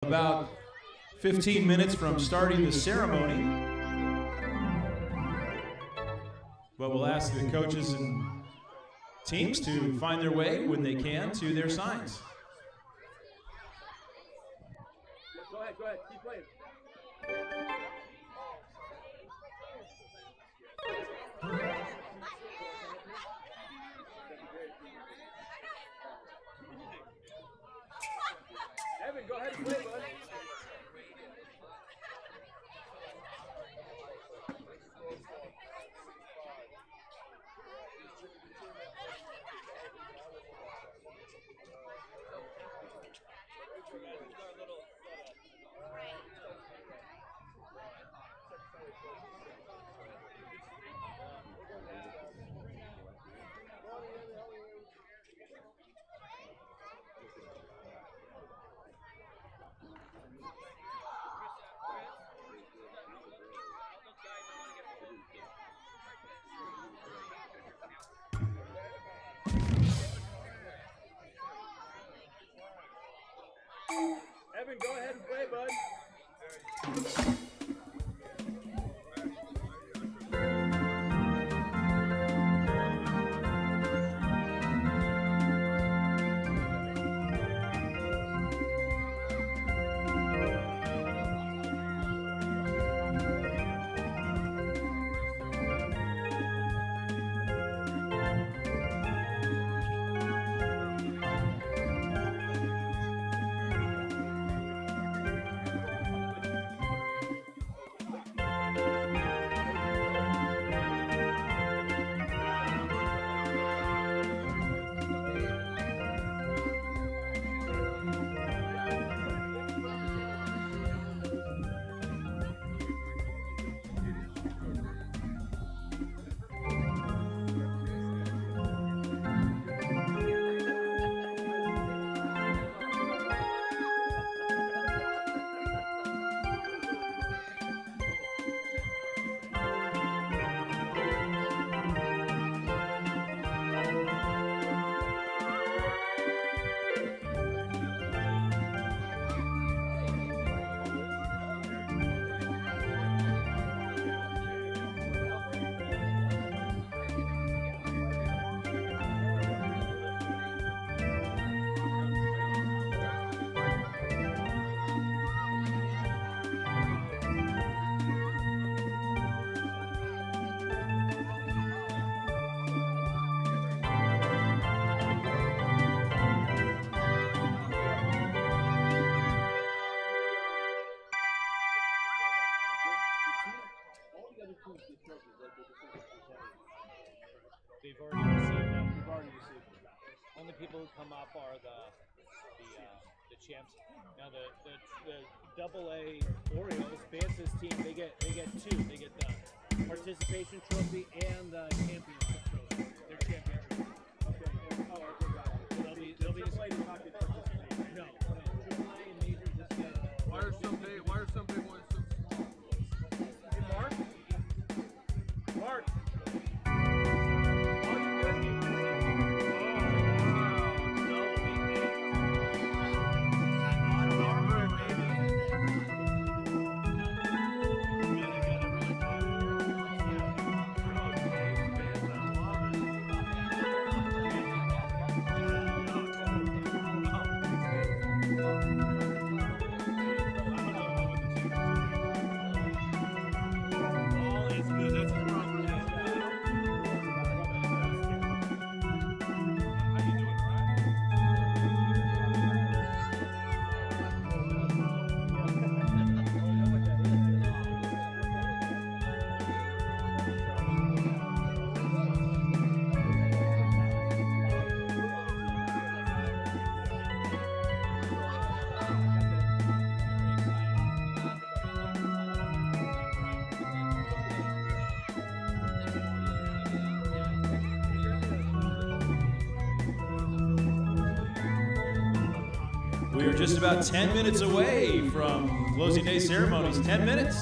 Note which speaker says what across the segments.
Speaker 1: About 15 minutes from starting the ceremony. But we'll ask the coaches and teams to find their way when they can to their signs.
Speaker 2: Go ahead, keep playing. Evan, go ahead and play, bud. Evan, go ahead and play, bud.
Speaker 3: They've already received them. We've already received them. Only people who come up are the champs. Now the AA Orioles Vance's team, they get two. They get the participation trophy and the championship trophy. They're champions.
Speaker 2: Okay. Oh, okay, got it.
Speaker 3: They'll be
Speaker 2: AAA does not get participation.
Speaker 3: no. AAA and major just get.
Speaker 4: Why are some big ones so small?
Speaker 2: Hey, Mark. Mark.
Speaker 1: We are just about 10 minutes away from closing day ceremonies. 10 minutes.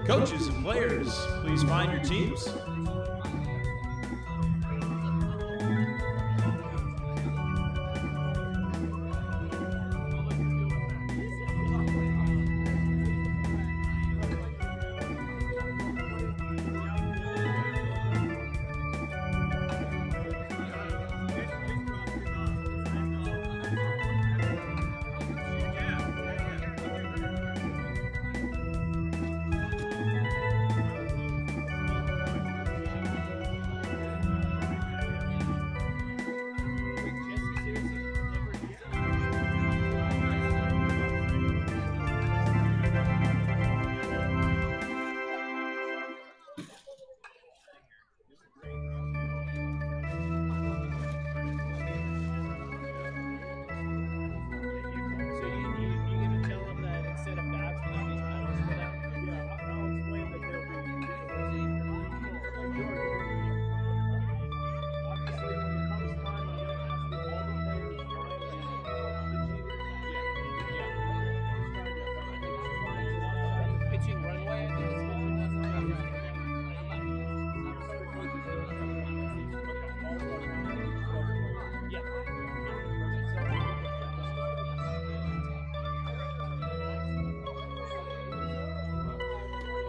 Speaker 1: Coaches and players, please find your teams.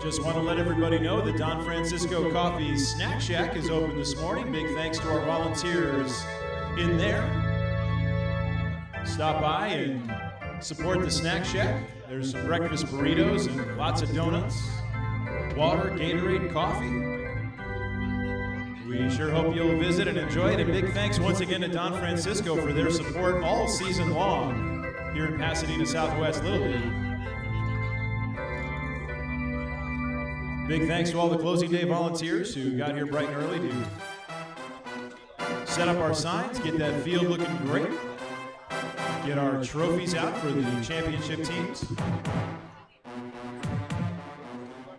Speaker 1: Just want to let everybody know that Don Francisco Coffee's Snack Shack is open this morning. Big thanks to our volunteers in there. Stop by and support the Snack Shack. There's some breakfast burritos and lots of donuts, water, Gatorade, coffee. We sure hope you'll visit and enjoy it. And big thanks once again to Don Francisco for their support all season long here in Pasadena Southwest Little League. Big thanks to all the closing day volunteers who got here bright and early to set up our signs, get that field looking great, get our trophies out for the championship teams.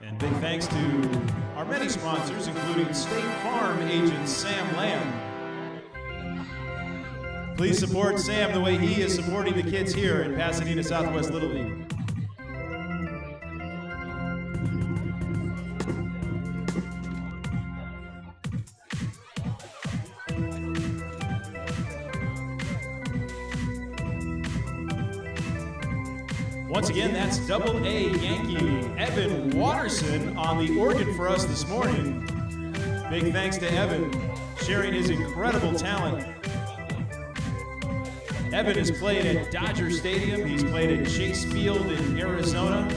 Speaker 1: And big thanks to our many sponsors, including State Farm agent Sam Lamb. Please support Sam the way he is supporting the kids here in Pasadena Southwest Little League. Once again, that's Double-A Yankee Evan Watterson on the organ for us this morning. Big thanks to Evan, sharing his incredible talent. Evan has played at Dodger Stadium. He's played at Chase Field in Arizona.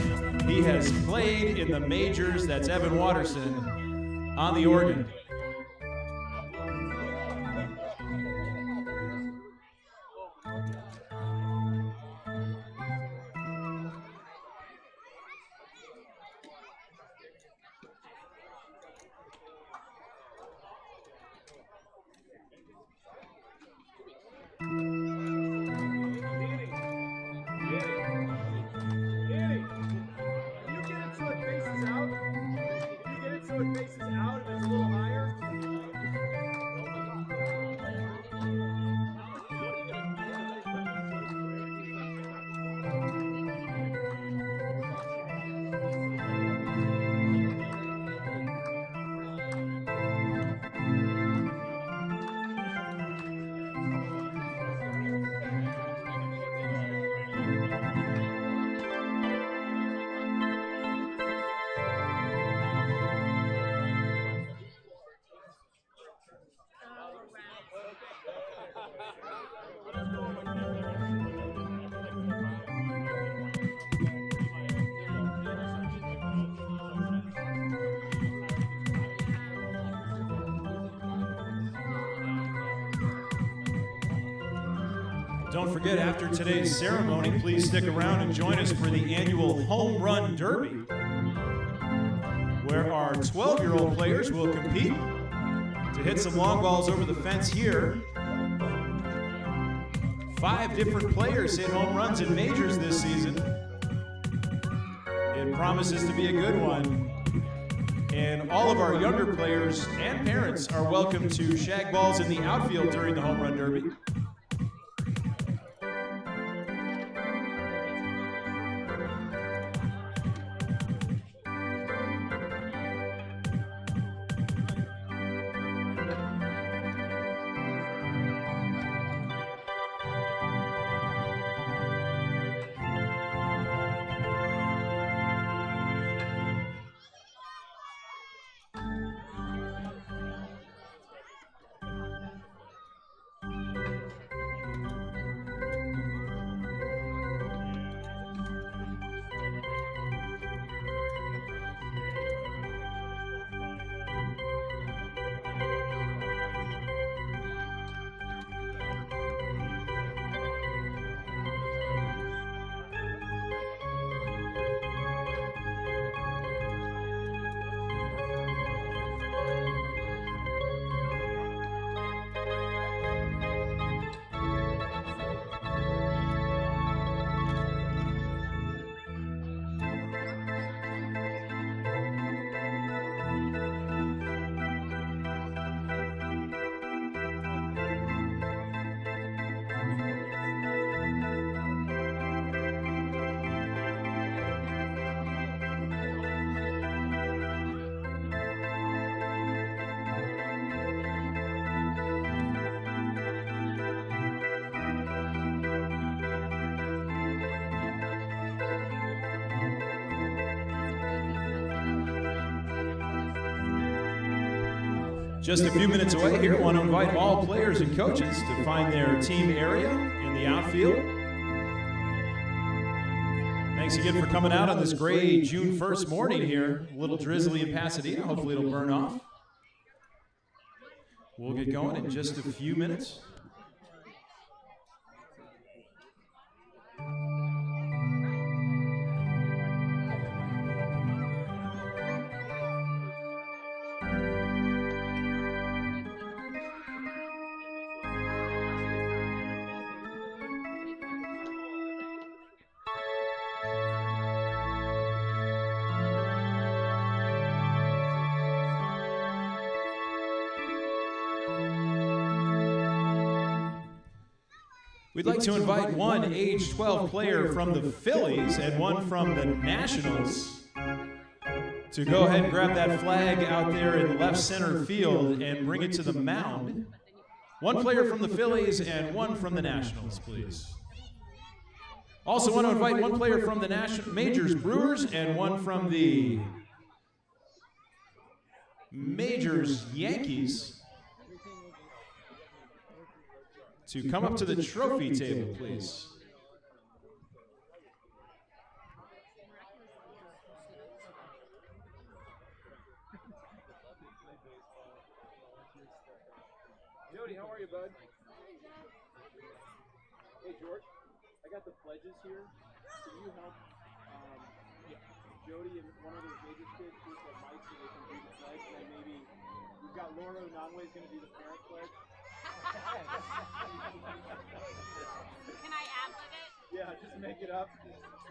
Speaker 1: He has played in the majors. That's Evan Watterson on the organ. Don't forget, after today's ceremony, please stick around and join us for the annual Home Run Derby, where our 12-year-old players will compete to hit some long balls over the fence here. 5 different players hit home runs in majors this season. It promises to be a good one. And all of our younger players and parents are welcome to shag balls in the outfield during the Home Run Derby. Just a few minutes away here, I want to invite all players and coaches to find their team area in the outfield. Thanks again for coming out on this gray June 1st morning here. A little drizzly in Pasadena. Hopefully it'll burn off. We'll get going in just a few minutes. We'd like to invite one age 12 player from the Phillies and one from the Nationals to go ahead and grab that flag out there in left center field and bring it to the mound. One player from the Phillies and one from the Nationals, please. Also want to invite one player from the Majors Brewers and one from the Majors Yankees to come up to the trophy table, please.
Speaker 2: Jody, how are you, bud? Hey, George, I got the pledges here. Can you help Jody and one of those major kids with the mic so they can do the pledge? And then maybe we've got Laura Nonway's going to do the parent pledge.
Speaker 5: Can I ad-lib it?
Speaker 2: Yeah, just make it up.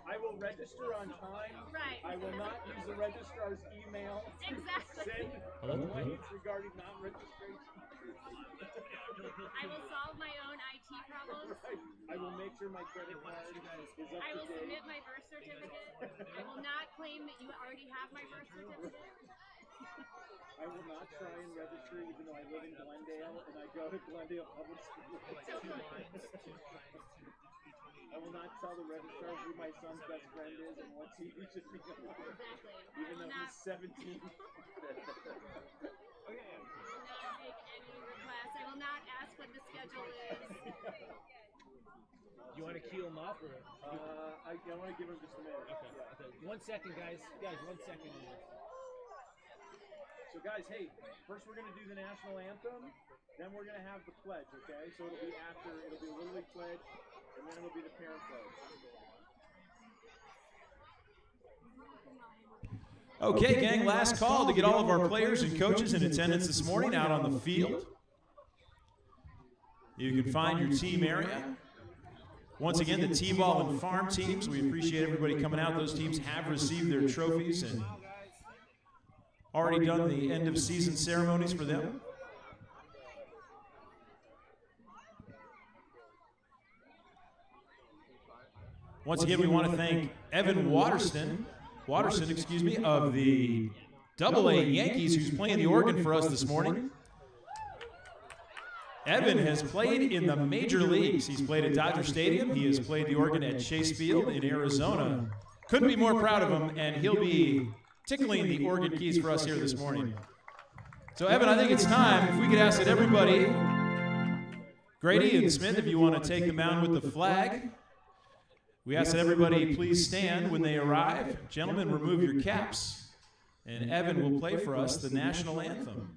Speaker 2: I will register on time.
Speaker 5: Right.
Speaker 2: I will not use the registrar's email
Speaker 5: Exactly.
Speaker 2: to send complaints regarding non-registration.
Speaker 5: I will solve my own IT problems.
Speaker 2: Right. I will make sure my credit card is up
Speaker 5: I
Speaker 2: to
Speaker 5: will
Speaker 2: date.
Speaker 5: submit my birth certificate. I will not claim that you already have my birth certificate.
Speaker 2: I will not try and register even though I live in Glendale and I go to Glendale Public School. I will not tell the registrar who my son's best friend is and what TV should be on.
Speaker 5: Exactly.
Speaker 2: Even though he's 17.
Speaker 5: I will not make any requests. I will not ask what the schedule is.
Speaker 3: You want to key him up or?
Speaker 2: I want to give him just a minute.
Speaker 3: Okay.
Speaker 2: Yeah.
Speaker 3: Okay. 1 second, guys. Guys, 1 second.
Speaker 2: So guys, hey, first we're going to do the national anthem, then we're going to have the pledge, okay? So it'll be the Little League pledge, and then it'll be the parent pledge.
Speaker 1: Okay, gang, last call to get all of our players and coaches in attendance this morning out on the field. You can find your team area. Once again, the T-ball and farm teams, we appreciate everybody coming out. Those teams have received their trophies and already done the end of season ceremonies for them. Once again, we want to thank Evan Watterson, of the AA Yankees, who's playing the organ for us this morning. Evan has played in the major leagues. He's played at Dodger Stadium. He has played the organ at Chase Field in Arizona. Couldn't be more proud of him, and he'll be tickling the organ keys for us here this morning. So, Evan, I think it's time. If we could ask that everybody, Grady and Smith, if you want to take the mound with the flag. We ask that everybody please stand when they arrive. Gentlemen, remove your caps. And Evan will play for us the national anthem.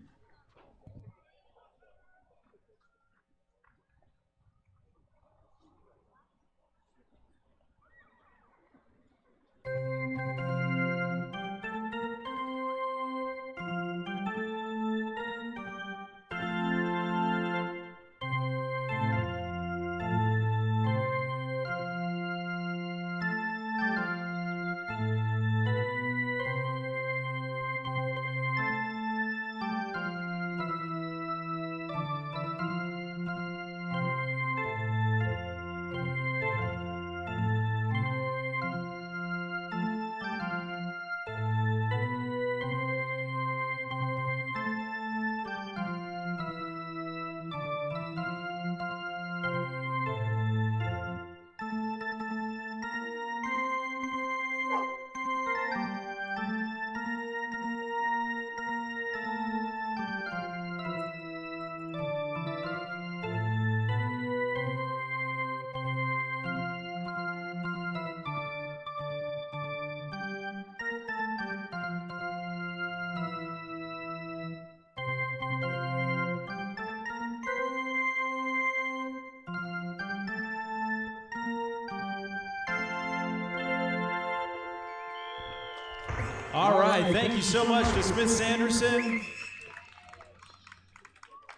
Speaker 1: All right, thank you so much to Smith Sanderson,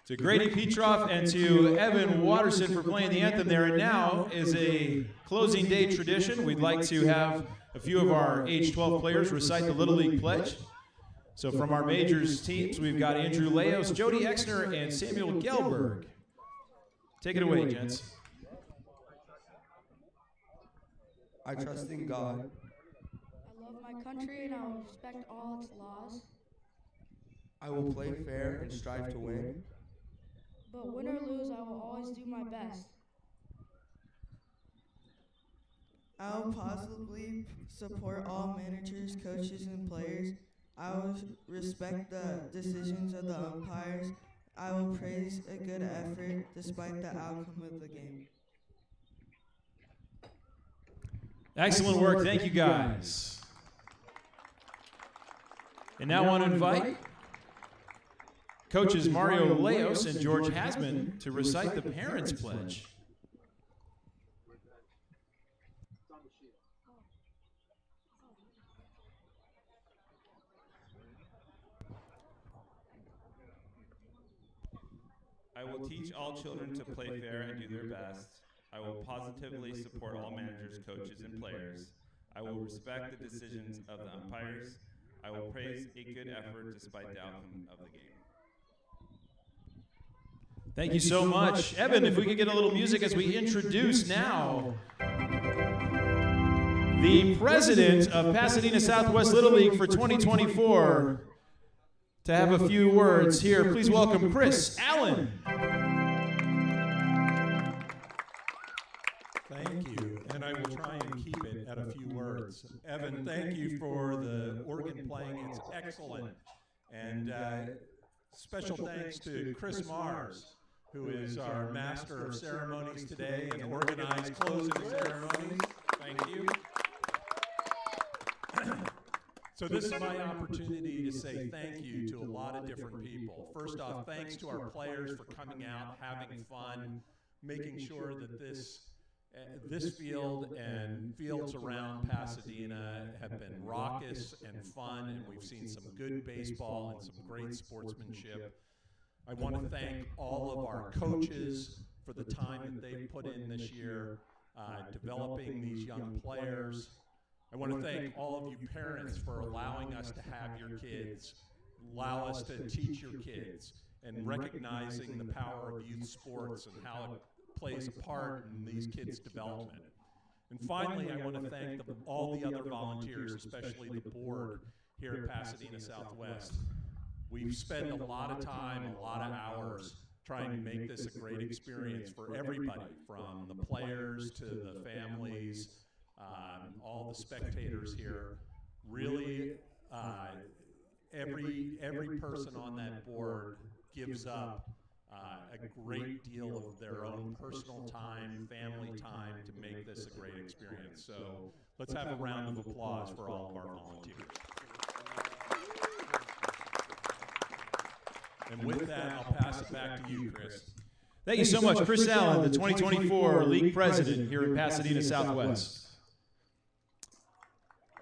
Speaker 1: to Grady Petroff, and to Evan Watterson for playing the anthem there. And now is a closing day tradition. We'd like to have a few of our age 12 players recite the Little League Pledge. So from our majors teams, we've got Andrew Leos, Jody Exner, and Samuel Gelberg. Take it away, gents.
Speaker 6: I trust in God.
Speaker 7: I love my country and I will respect all its laws.
Speaker 6: I will play fair and strive to win.
Speaker 7: But win or lose, I will always do my best.
Speaker 8: I will positively support all managers, coaches, and players. I will respect the decisions of the umpires. I will praise a good effort despite the outcome of the game.
Speaker 1: Excellent work. Thank you, guys. And now I want to invite coaches Mario Leos and George Hasman to recite the Parents' Pledge.
Speaker 9: I will teach all children to play fair and do their best. I will positively support all managers, coaches, and players. I will respect the decisions of the umpires. I will praise a good effort despite the outcome of the game.
Speaker 1: Thank you so much. Evan, if we could get a little music as we introduce now the president of Pasadena Southwest Little League for 2024 to have a few words here. Please welcome Chris Allen.
Speaker 10: Thank you, and I will try and keep it at a few words. Evan, thank you for the organ playing. It's excellent. And special thanks to Chris Mars, who is our master of ceremonies today and organized closing ceremonies. Thank you. So this is my opportunity to say thank you to a lot of different people. First off, thanks to our players for coming out, having fun, making sure that this field and fields around Pasadena have been raucous and fun, and we've seen some good baseball and some great sportsmanship. I want to thank all of our coaches for the time that they've put in this year, developing these young players. I want to thank all of you parents for allowing us to have your kids, allow us to teach your kids, and recognizing the power of youth sports and how it plays a part in these kids' development. And finally, I want to thank all the other volunteers, especially the board here at Pasadena Southwest. We've spent a lot of time, a lot of hours trying to make this a great experience for everybody, from the players to the families, all the spectators here. Really, every person on that board gives up a great deal of their own personal time, family time to make this a great experience. So let's have a round of applause for all of our volunteers. And with that, I'll pass it back to you, Chris.
Speaker 1: Thank you so much, Chris Allen, the 2024 league president here in Pasadena Southwest.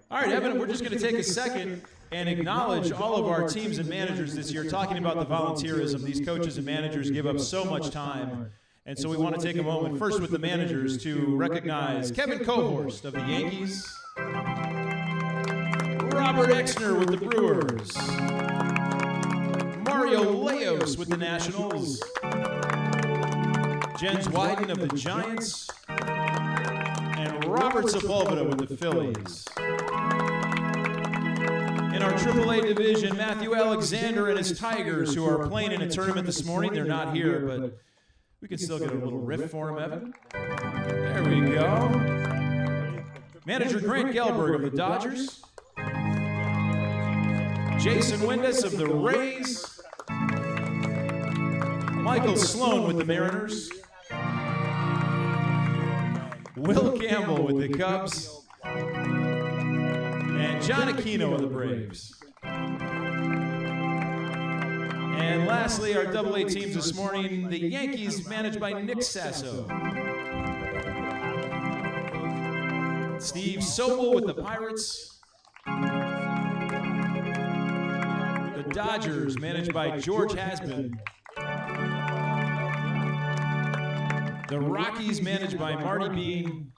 Speaker 1: All right, Evan, we're just going to take a second and acknowledge all of our teams and managers this year, talking about the volunteerism. These coaches and managers give up so much time. And so we want to take a moment first with the managers to recognize Kevin Cohorst of the Yankees, Robert Exner with the Brewers, Mario Leos with the Nationals, Jens Wyden of the Giants, and Robert Sepulveda with the Phillies. In our AAA division, Matthew Alexander and his Tigers, who are playing in a tournament this morning. They're not here, but we can still get a little riff for him, Evan. There we go. Manager Grant Gelberg of the Dodgers, Jason Windus of the Rays, Michael Sloan with the Mariners, Will Campbell with the Cubs, and John Aquino of the Braves. And lastly, our AA teams this morning, the Yankees managed by Nick Sasso, Steve Sobel with the Pirates, Dodgers, managed by George Hasbin. The Rockies, managed by Marty Bean.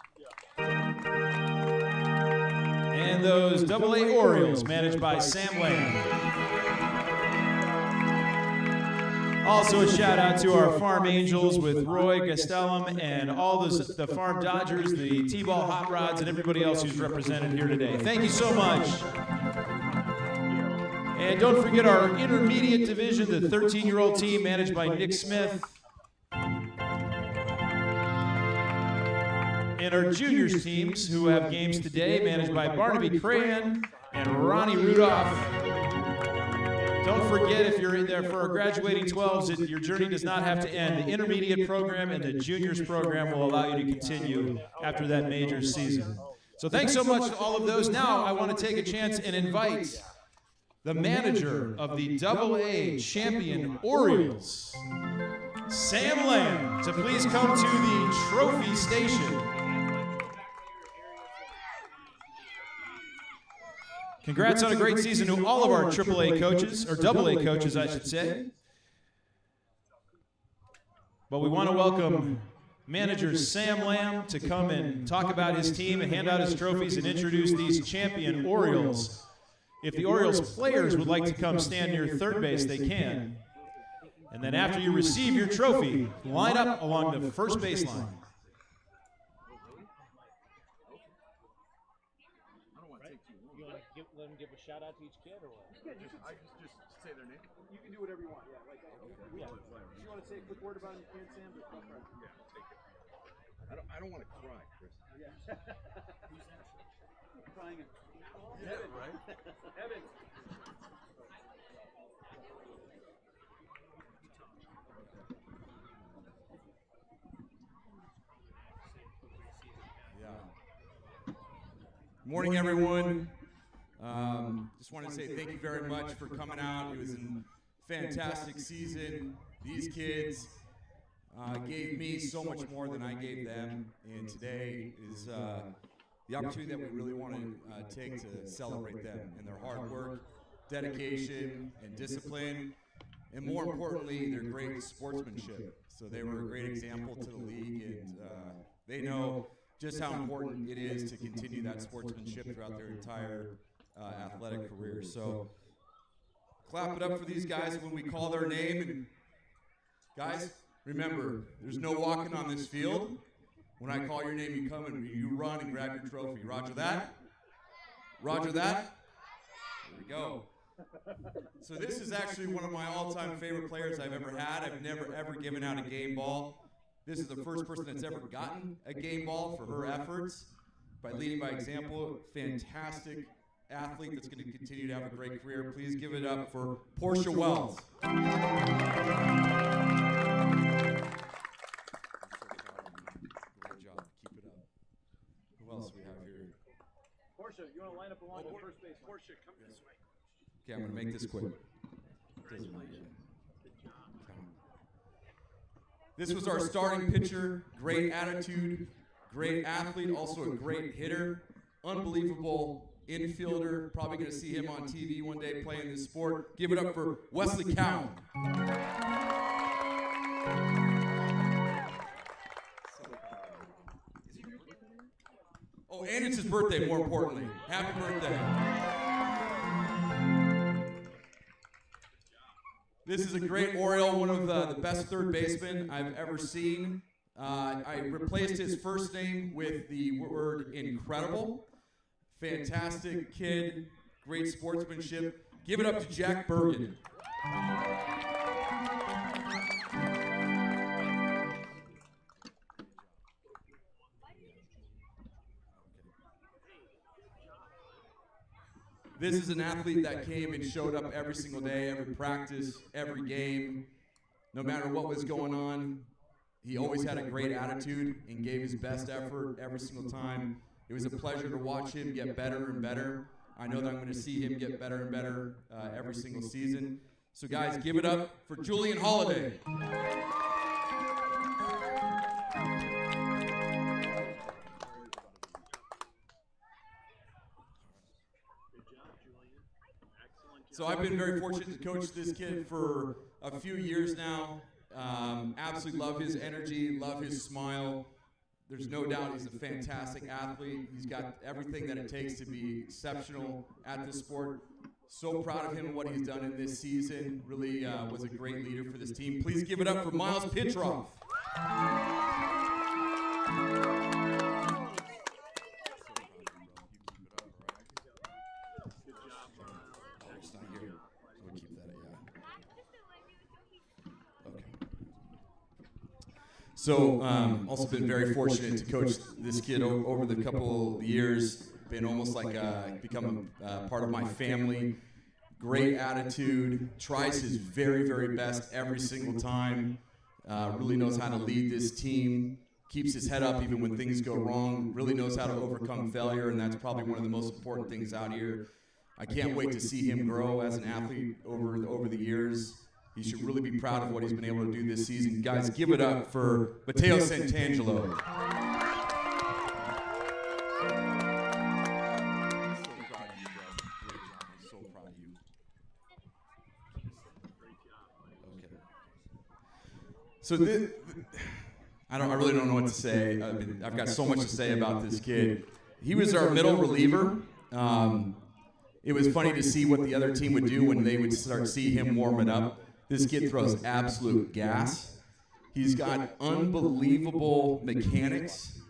Speaker 1: And those AA Orioles, managed by Sam Lamb. Also a shout out to our Farm Angels with Roy Gastelum and all the Farm Dodgers, the T-Ball Hot Rods, and everybody else who's represented here today. Thank you so much. And don't forget our intermediate division, the 13-year-old team managed by Nick Smith. And our juniors teams who have games today, managed by Barnaby Crayon and Ronnie Rudolph. Don't forget, if you're in there for our graduating 12s, your journey does not have to end. The intermediate program and the juniors program will allow you to continue after that major season. So thanks so much to all of those. Now I want to take a chance and invite the manager of the AA champion Orioles, Sam Lamb, to please come to the trophy station. Congrats on a great season to all of our AAA coaches, or AA coaches, I should say. But we want to welcome manager Sam Lamb to come and talk about his team and hand out his trophies and introduce these champion Orioles. If the Orioles players would like to come stand near third base, they can. And then after you receive your trophy, line up along the first baseline.
Speaker 3: Let them give a shout out to each kid, or what?
Speaker 2: Yeah, just say their name. You can do whatever you want. Yeah, like yeah. If you want to say a quick word about him, you can, Sam. But don't cry. Yeah, take it. I don't want to cry, Chris. Yeah. Who's that? Crying. Yeah, Evan, right? Evan.
Speaker 6: Yeah. Morning, everyone. Just want to say thank you very much for coming out. It was a fantastic season. These kids gave me so much more than I gave them, and today is the opportunity that we really want to take to celebrate them and their hard work, dedication, and discipline, and more importantly, their great sportsmanship. So they were a great example to the league, and they know just how important it is to continue that sportsmanship throughout their entire athletic career. So clap it up for these guys when we call their name. And guys, remember, there's no walking on this field. When I call your name, you come and you run and grab your trophy. Roger that? Roger that? There we go. So this is actually one of my all-time favorite players I've ever had. I've never, ever given out a game ball. This is the first person that's ever gotten a game ball for her efforts by leading by example. Fantastic athlete that's going to continue to have a great career. Please give it up for Portia Wells. Great job. Keep it up. Who else do we have here?
Speaker 2: Portia, you want to line up along the first base? Portia, come this way.
Speaker 6: Okay, I'm going to make this quick. This was our starting pitcher. Great attitude, great athlete, also a great hitter, unbelievable infielder. Probably going to see him on TV one day playing this sport. Give it up for Wesley Cowan. Oh, and it's his birthday, more importantly. Happy birthday. This is a great Oriole, one of the best third basemen I've ever seen. I replaced his first name with the word incredible. Fantastic kid, great sportsmanship. Give it up to Jack Bergen. This is an athlete that came and showed up every single day, every practice, every game. No matter what was going on, he always had a great attitude and gave his best effort every single time. It was a pleasure to watch him get better and better. I know that I'm going to see him get better and better every single season. So guys, give it up for Julian Holiday. So I've been very fortunate to coach this kid for a few years now. Absolutely love his energy, love his smile. There's no doubt he's a fantastic athlete. He's got everything that it takes to be exceptional at this sport. So proud of him and what he's done in this season. Really was a great leader for this team. Please give it up for Miles Pitroff. So, also been very fortunate to coach this kid over the couple of years. Been almost like become a part of my family. Great attitude. Tries his very, very best every single time. Really knows how to lead this team. Keeps his head up even when things go wrong. Really knows how to overcome failure, and that's probably one of the most important things out here. I can't wait to see him grow as an athlete over the years. He should really be proud of what he's been able to do this season. Guys, give it up for Matteo Santangelo. So proud of you. Okay. So I really don't know what to say. I've got so much to say about this kid. He was our middle reliever. It was funny to see what the other team would do when they would see him warming up. This kid throws absolute gas. He's got unbelievable mechanics.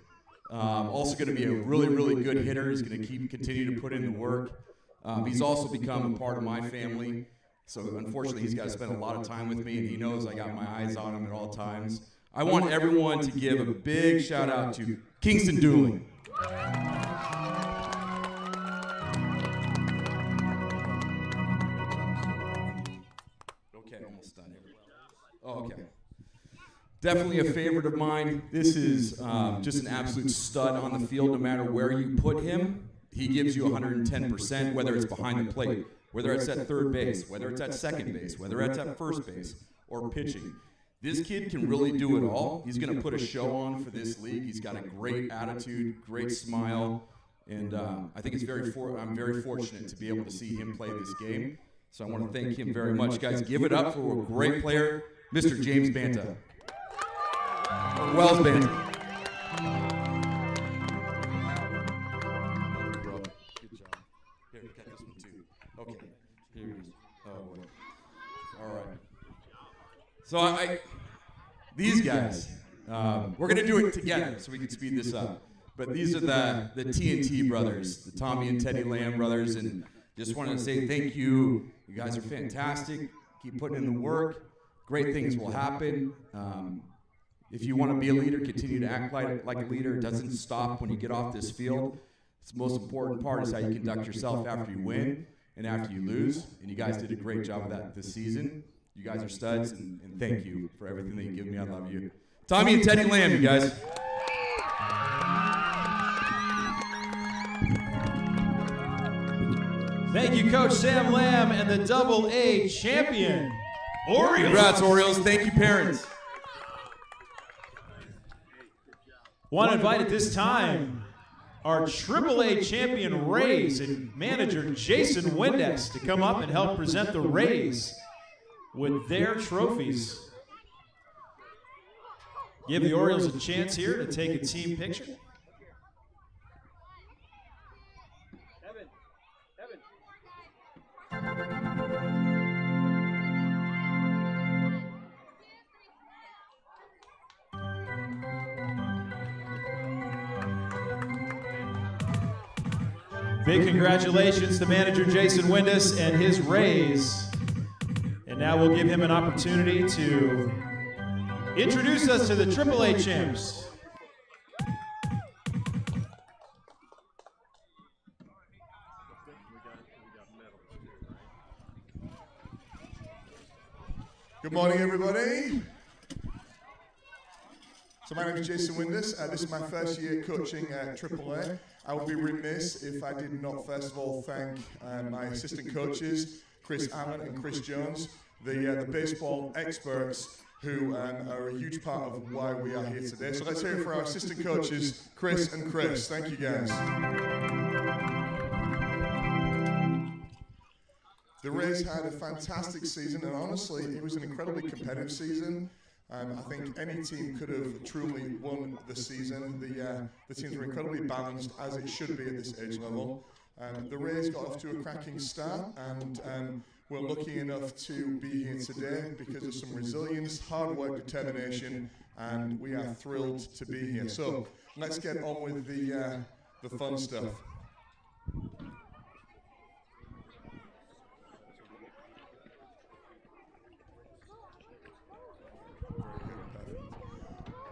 Speaker 6: Also going to be a really, really good hitter. He's going to continue to put in the work. He's also become a part of my family. So unfortunately, he's got to spend a lot of time with me, and he knows I got my eyes on him at all times. I want everyone to give a big shout out to Kingston Dooling. Oh, okay. Definitely a favorite of mine. This is just an absolute stud on the field no matter where you put him. He gives you 110%, whether it's behind the plate, whether it's at third base, whether it's at second base, whether it's at first base, or pitching. This kid can really do it all. He's going to put a show on for this league. He's got a great attitude, great smile, and I think I'm very fortunate to be able to see him play this game. So I want to thank him very much. Guys, give it up for a great player, Mr. James Banta. Wells Banta. Good job. Here, got this one too. Okay. Here it is. Oh, boy. All right. So these guys, we're going to do it together so we can speed this up. But these are the TNT brothers, the Tommy and Teddy Lamb brothers, and just wanted to say thank you. You guys are fantastic. Keep putting in the work. Great things will happen. If you want to be a leader, continue to act like a leader. It doesn't stop when you get off this field. It's the most important part is how you conduct yourself after you win and after you lose. And you guys did a great job of that this season. You guys are studs, and thank you for everything that you give me. I love you. Tommy and Teddy Lamb, you guys.
Speaker 1: Thank you, Coach Sam Lamb and the Double-A champion, Orioles.
Speaker 6: Congrats, Orioles. Thank you, parents.
Speaker 1: Want to invite at this time our Triple-A champion Rays and manager Jason Windes to come up and help present the Rays with their trophies. Give the Orioles a chance here to take a team picture. Big congratulations to manager Jason Windes and his Rays. And now we'll give him an opportunity to introduce us to the Triple-A champs.
Speaker 11: Good morning, everybody. So my name is Jason Windes. This is my first year coaching at Triple-A. I would be remiss if I did not first of all thank my assistant coaches, Chris Allen and Chris Jones, the baseball experts who are a huge part of why we are here today. So let's hear it for our assistant coaches, Chris and Chris. Thank you, guys. The Rays had a fantastic season, and honestly, it was an incredibly competitive season. I think any team could have truly won the season. The teams were incredibly balanced, as it should be at this age level. The Rays got off to a cracking start, and we're lucky enough to be here today because of some resilience, hard work, determination, and we are thrilled to be here. So let's get on with the fun stuff.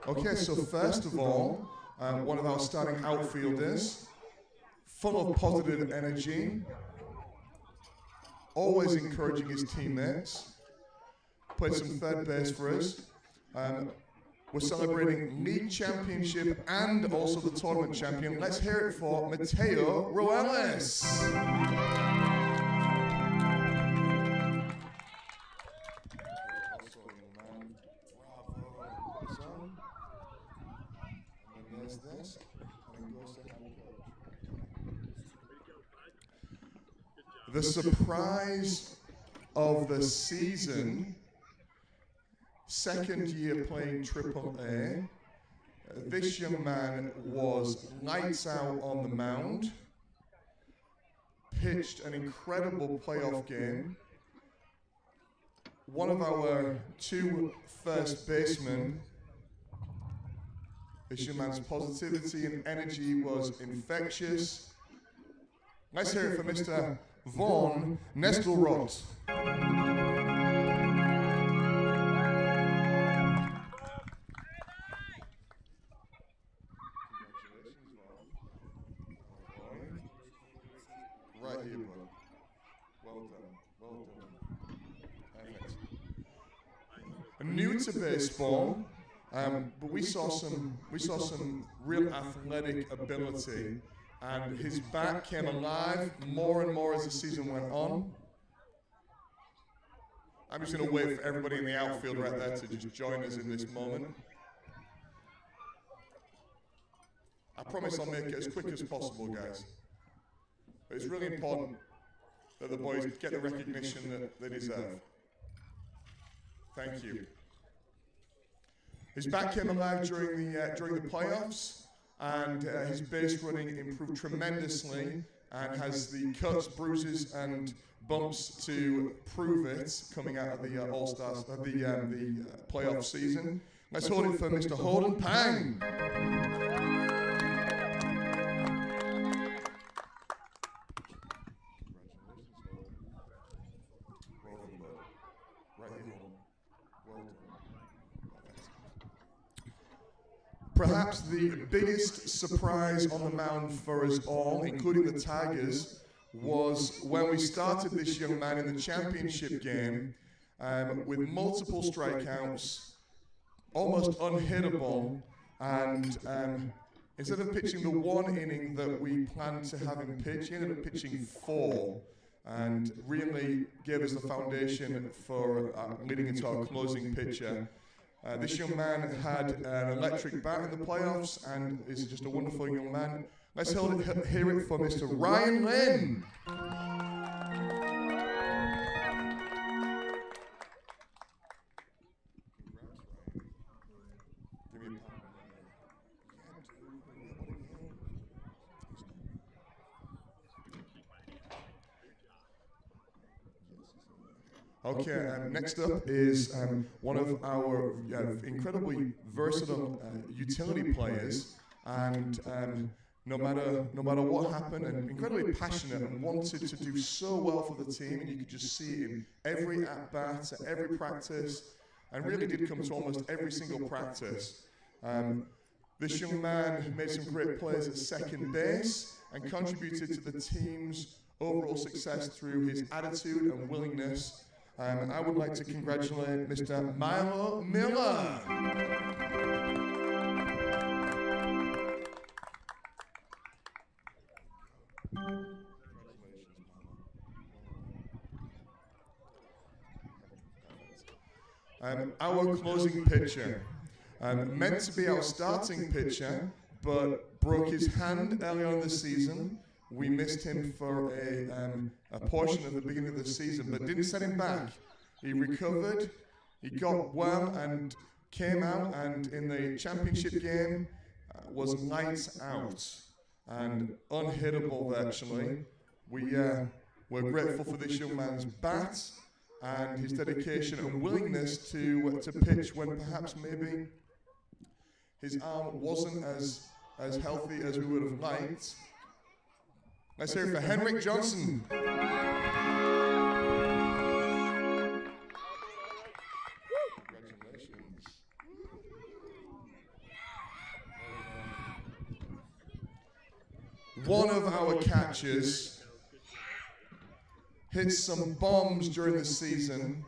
Speaker 11: Okay, so first of all, one of our starting outfielders, full of positive energy, always encouraging his teammates, played some third base for us. We're celebrating league championship and also the tournament champion. Let's hear it for Mateo Ruelas. The surprise of the season, second year playing AAA, this young man was lights out on the mound, pitched an incredible playoff game. One of our two first basemen, this young man's positivity and energy was infectious. Let's hear it for Mr. Von Nestelrot. Right here, bro. Well done. Well done. Perfect. New to baseball, but we saw some real athletic ability. And his bat came alive more and more as the season went on. I'm just going to wait for everybody in the outfield right there to just join us in this moment. I promise I'll make it as quick as possible, guys. But it's really important that the boys get the recognition that they deserve. Thank you. His bat came alive during the playoffs. And his base running improved tremendously and has the cuts, bruises, and bumps to prove it coming out of the All-Stars, the playoff season. Let's hold it for Mr. Holden Pang. Perhaps the biggest surprise on the mound for us all, including the Tigers, was when we started this young man in the championship game with multiple strikeouts, almost unhittable, and instead of pitching the one inning that we planned to have him pitch, he ended up pitching 4, and really gave us the foundation for leading into our closing pitcher. This young man had an electric bat in the playoffs and is just a wonderful young man. Let's hear it for Mr. Ryan Lynn. Okay, next up is one of our incredibly versatile utility players, and no matter what happened, and incredibly passionate and wanted to do so well for the team, and you could just see it in every at-bat, every practice, and really did come to almost every single practice. This young man made some great plays at second base and contributed to the team's overall success through his attitude and willingness. I would like to congratulate Mr. Milo Miller. Our closing pitcher, meant to be our starting pitcher, but broke his hand early on in the season, we missed him for a portion of the beginning of the season, but didn't set him back. He recovered, he got well, and came out, and in the championship game was lights out and unhittable virtually. We're grateful for this young man's bat and his dedication and willingness to pitch when perhaps maybe his arm wasn't as healthy as we would have liked. Let's hear it for Henrik Johnson. One of our catchers hit some bombs during the season,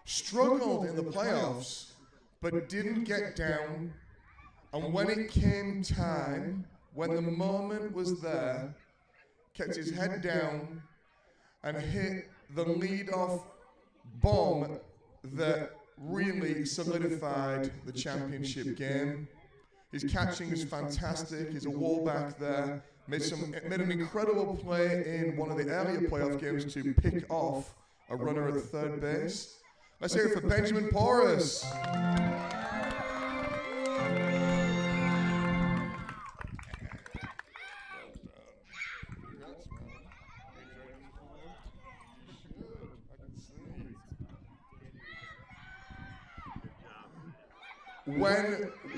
Speaker 11: struggled in the playoffs, but didn't get down. And when it came time, when the moment was there, kept his head down and hit the lead-off bomb that really solidified the championship game. His catching is fantastic. He's a wall back there. Made an incredible play in one of the earlier playoff games to pick off a runner at third base. Let's hear it for Benjamin Porras.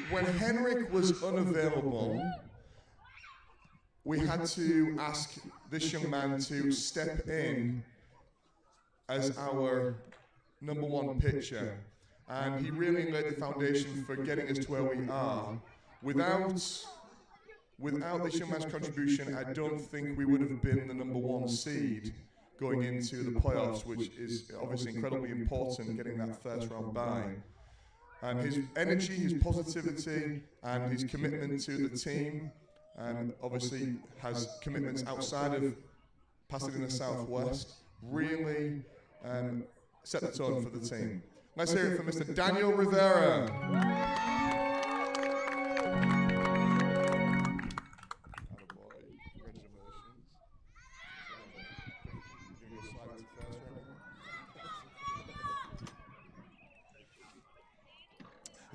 Speaker 11: When Henrik was unavailable, we had to ask this young man to step in as our number one pitcher, and he really laid the foundation for getting us to where we are. Without this young man's contribution, I don't think we would have been the number one seed going into the playoffs, which is obviously incredibly important, getting that first round bye. And his energy, his positivity, and his commitment to the team, and obviously has commitments outside of Pasadena Southwest, really set the tone for the team. Let's hear it for Mr. Daniel Rivera.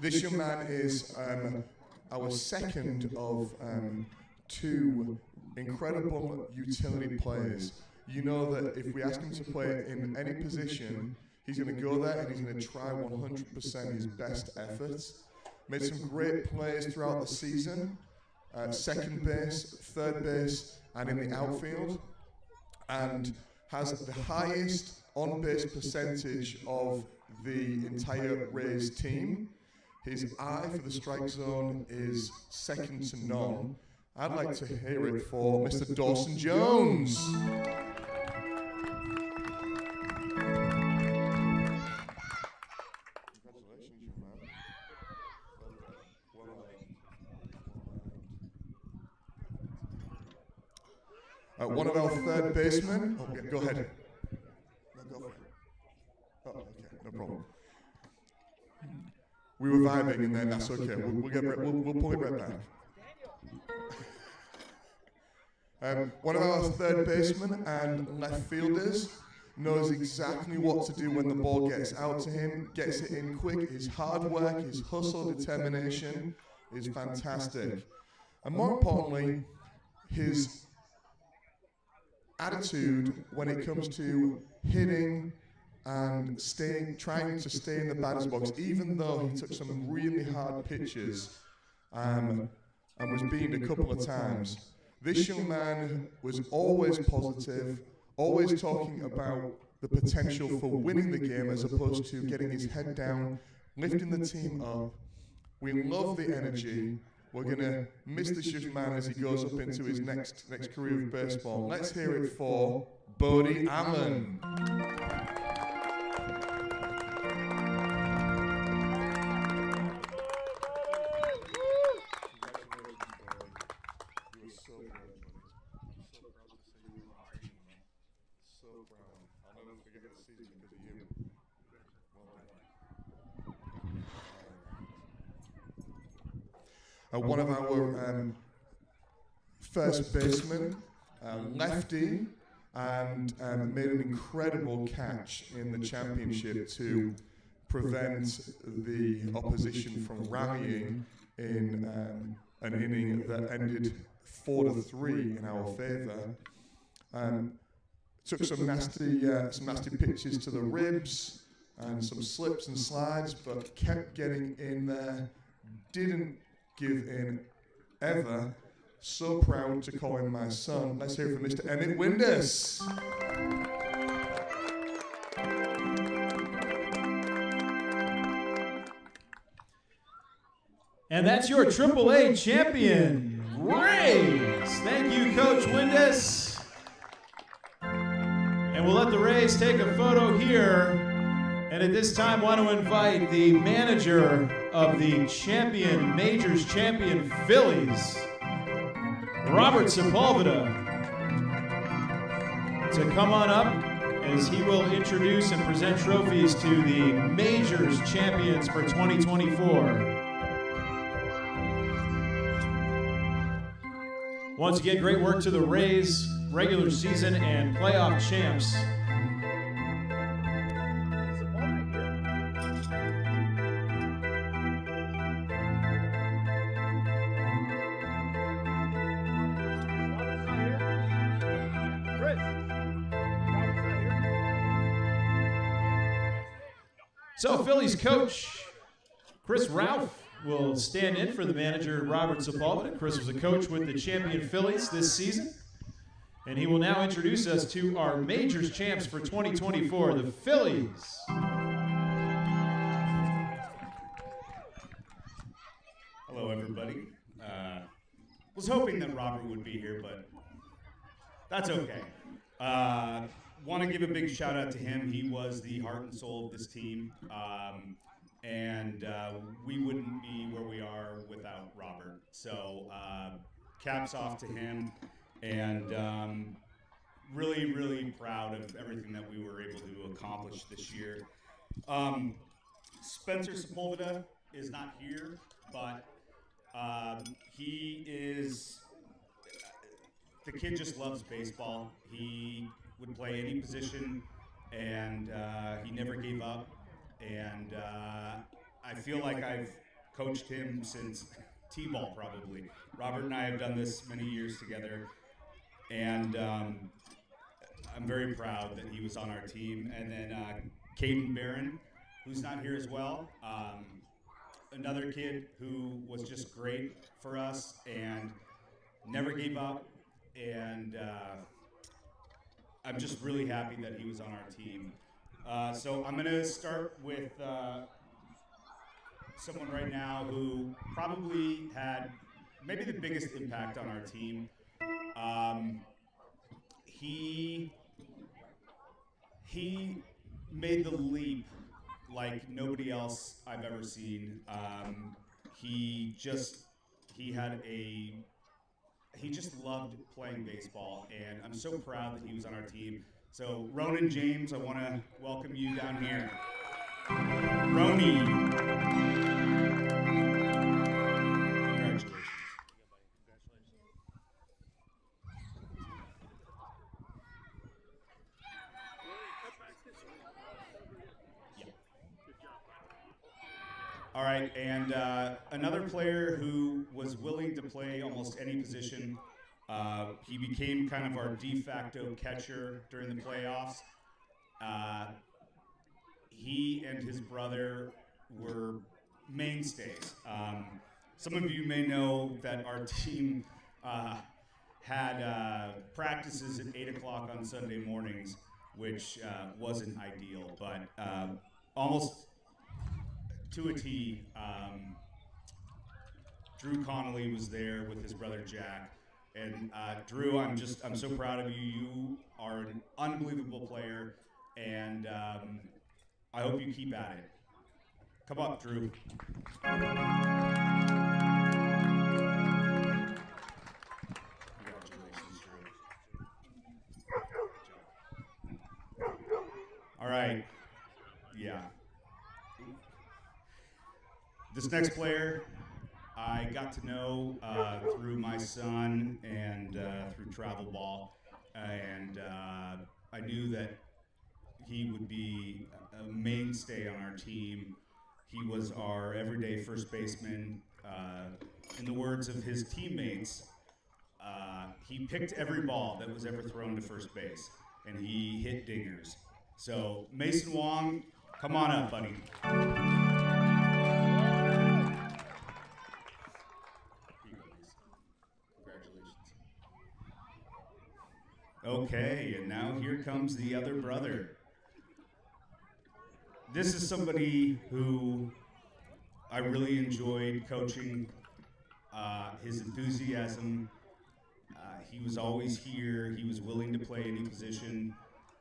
Speaker 11: This young man is our second of two incredible utility players. You know that if we ask him to play in any position, he's going to go there and he's going to try 100% his best efforts. Made some great plays throughout the season, second base, third base, and in the outfield, and has the highest on-base percentage of the entire Rays team. His eye for the strike zone is second to none. I'd like to hear it for Mr. Dawson Jones. One of our third basemen. Okay, go ahead. No, go for it. Oh, okay, no problem. We were vibing, and then that's okay. We'll pull it right back. One of our third basemen and left fielders knows exactly what to do when the ball gets out to him, gets it in quick. His hard work, his hustle, determination is fantastic. And more importantly, his attitude when it comes to hitting and trying to stay in the batter's box, even though he took some really hard pitches and was beaten a couple of times. This young man was always positive, always talking about the potential for winning the game as opposed to getting his head down, lifting the team up. We love the energy. We're going to miss this young man as he goes up into his next career of baseball. Let's hear it for Bodie Allen. One of our first basemen lefty, and made an incredible catch in the championship to prevent the opposition from rallying in an inning that ended 4-3 in our favour. Took some nasty pitches to the ribs and some slips and slides, but kept getting in there. Didn't give in ever. So proud to call him my son. Let's hear from Mr. Emmett Windus.
Speaker 1: And that's your AAA champion, Rays. Thank you, Coach Windus. And we'll let the Rays take a photo here. And at this time, want to invite the manager of the champion, Majors champion Phillies, Robert Sepulveda, to come on up as he will introduce and present trophies to the Majors champions for 2024. Once again, great work to the Rays, regular season and playoff champs. So Phillies coach Chris Ralph will stand in for the manager Robert Sepulveda. Chris was a coach with the champion Phillies this season. And he will now introduce us to our Majors champs for 2024, the Phillies.
Speaker 12: Hello, everybody. Was hoping that Robert would be here, but that's okay. Want to give a big shout out to him. He was the heart and soul of this team, and we wouldn't be where we are without Robert. So caps off to him, and really, really proud of everything that we were able to accomplish this year. Spencer Sepulveda is not here, but he is, the kid just loves baseball. He would play any position, and he never gave up. And I feel like I've coached him since T-ball, probably. Robert and I have done this many years together, and I'm very proud that he was on our team. And then Caden Barron, who's not here as well, another kid who was just great for us and never gave up. And I'm just really happy that he was on our team. So I'm going to start with someone right now who probably had maybe the biggest impact on our team. He made the leap like nobody else I've ever seen. He just loved playing baseball, and I'm so proud that he was on our team. So Ronan James, I want to welcome you down here. Roni. Congratulations. All right, and another player who was willing to play almost any position. He became kind of our de facto catcher during the playoffs. He and his brother were mainstays. Some of you may know that our team had practices at 8 o'clock on Sunday mornings, which wasn't ideal, but almost to a T. Drew Connolly was there with his brother Jack. And Drew, I'm so proud of you. You are an unbelievable player, and I hope you keep at it. Come up, Drew. Congratulations, Drew. All right. Yeah. This next player, I got to know through my son and through travel ball. and I knew that he would be a mainstay on our team. He was our everyday first baseman. In the words of his teammates, he picked every ball that was ever thrown to first base, and he hit dingers. So, Mason Wong, come on up, buddy. Congratulations. Okay, and now here comes the other brother. This is somebody who I really enjoyed coaching. His enthusiasm, he was always here. He was willing to play any position.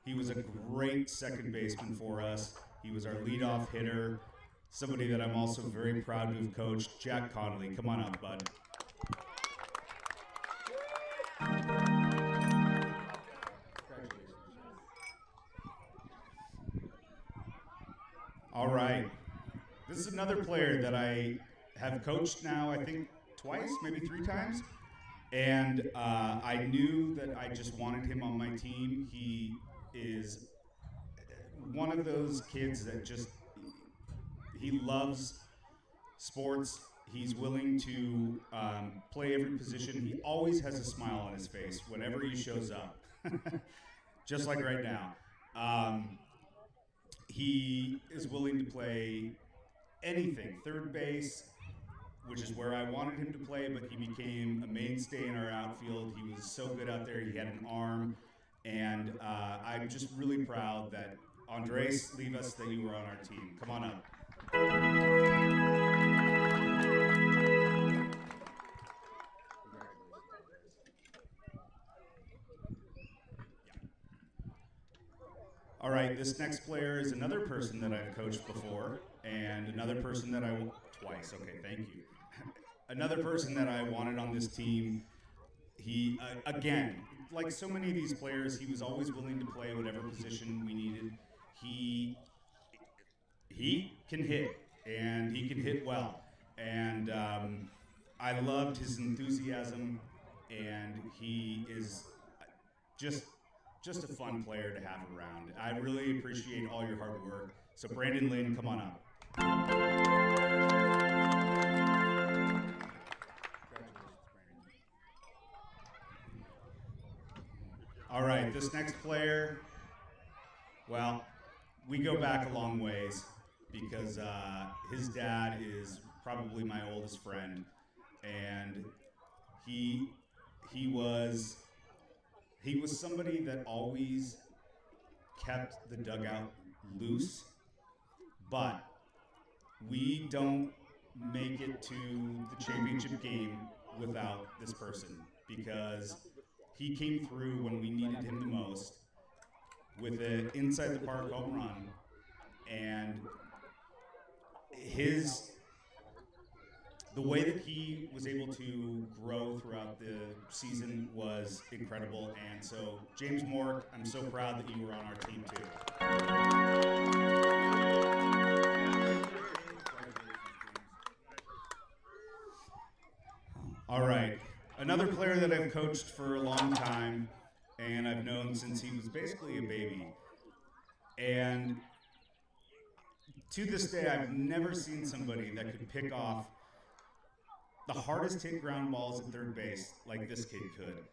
Speaker 12: He was a great second baseman for us. He was our leadoff hitter, somebody that I'm also very proud to have coached, Jack Connolly. Come on up, bud. All right. This is another player that I have coached now, I think, twice, maybe 3 times. And I knew that I just wanted him on my team. He is one of those kids that just, he loves sports. He's willing to play every position. He always has a smile on his face whenever he shows up, just like right now. He is willing to play anything, third base, which is where I wanted him to play, but he became a mainstay in our outfield. He was so good out there. He had an arm, and I'm just really proud that Andres Livas, that you were on our team. Come on up. All right, this next player is another person that I've coached before, and another person that twice, okay, thank you. Another person that I wanted on this team. He, again, like so many of these players, he was always willing to play whatever position we needed. He can hit, and he can hit well. And I loved his enthusiasm, and he is just a fun player to have around. I really appreciate all your hard work. So Brandon Lynn, come on up. All right, this next player, well, we go back a long ways because his dad is probably my oldest friend, and he was somebody that always kept the dugout loose, but we don't make it to the championship game without this person, because he came through when we needed him the most with an inside the park home run, and the way that he was able to grow throughout the season was incredible. And so, James Moore, I'm so proud that you were on our team too. All right, another player that I've coached for a long time, and I've known since he was basically a baby. And to this day, I've never seen somebody that could pick off the hardest hit ground balls at third base like this kid could.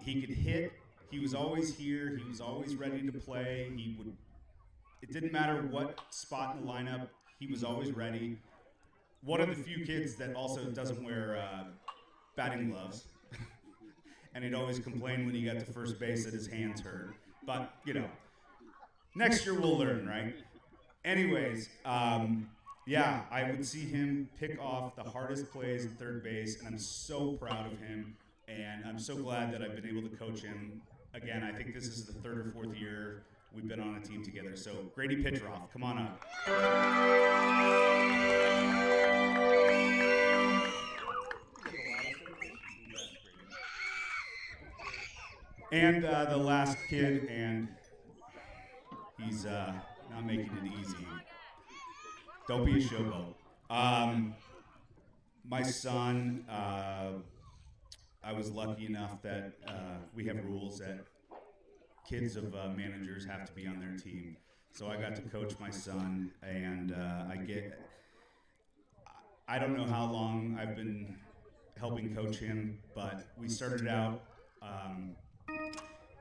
Speaker 12: He could hit. He was always here. He was always ready to play. It didn't matter what spot in the lineup, he was always ready. One of the few kids that also doesn't wear batting gloves. And he'd always complain when he got to first base that his hands hurt. But, you know, next year we'll learn, right? Anyways, yeah, I would see him pick off the hardest plays at third base, and I'm so proud of him, and I'm so glad that I've been able to coach him. Again, I think this is the 3rd or 4th year we've been on a team together. So, Grady Pitcheroff, come on up. And the last kid, and he's not making it easy. Don't be a showboat. My son, I was lucky enough that we have rules that kids of managers have to be on their team. So I got to coach my son, and I don't know how long I've been helping coach him, but we started out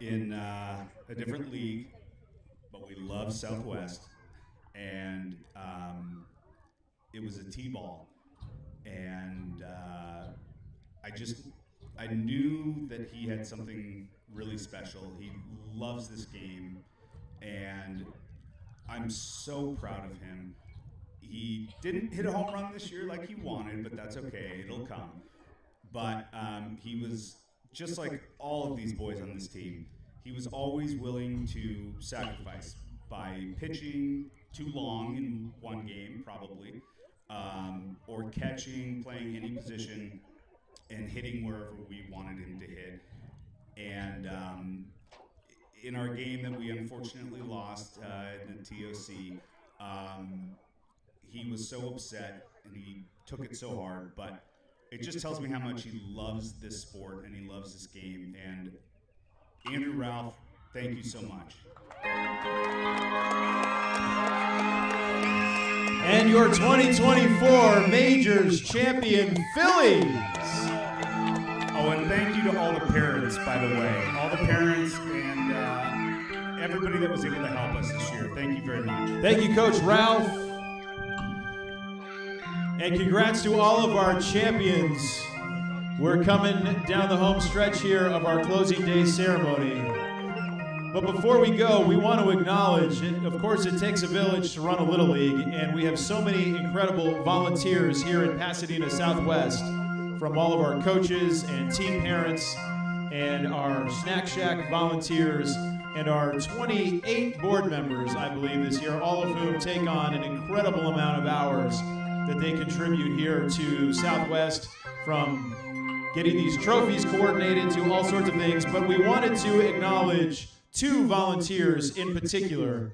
Speaker 12: in a different league, but we love Southwest, and it was a T-ball, and I knew that he had something really special. He loves this game, and I'm so proud of him. He didn't hit a home run this year like he wanted, but that's okay, it'll come. But he was just like all of these boys on this team. He was always willing to sacrifice by pitching too long in one game, probably, or catching, playing any position, and hitting wherever we wanted him to hit. And in our game that we unfortunately lost in the TOC, he was so upset and he took it so hard, but it just tells me how much he loves this sport and he loves this game. And Andrew Ralph, thank you so much.
Speaker 1: And your 2024 Majors champion Phillies.
Speaker 12: Oh, and thank you to all the parents, by the way. All the parents and everybody that was able to help us this year. Thank you very much.
Speaker 1: Thank you, Coach Ralph. And congrats to all of our champions. We're coming down the home stretch here of our closing day ceremony. But before we go, we want to acknowledge, of course, it takes a village to run a Little League, and we have so many incredible volunteers here in Pasadena Southwest, from all of our coaches and team parents and our Snack Shack volunteers and our 28 board members, I believe, this year, all of whom take on an incredible amount of hours that they contribute here to Southwest, from getting these trophies coordinated to all sorts of things. But we wanted to acknowledge two volunteers in particular.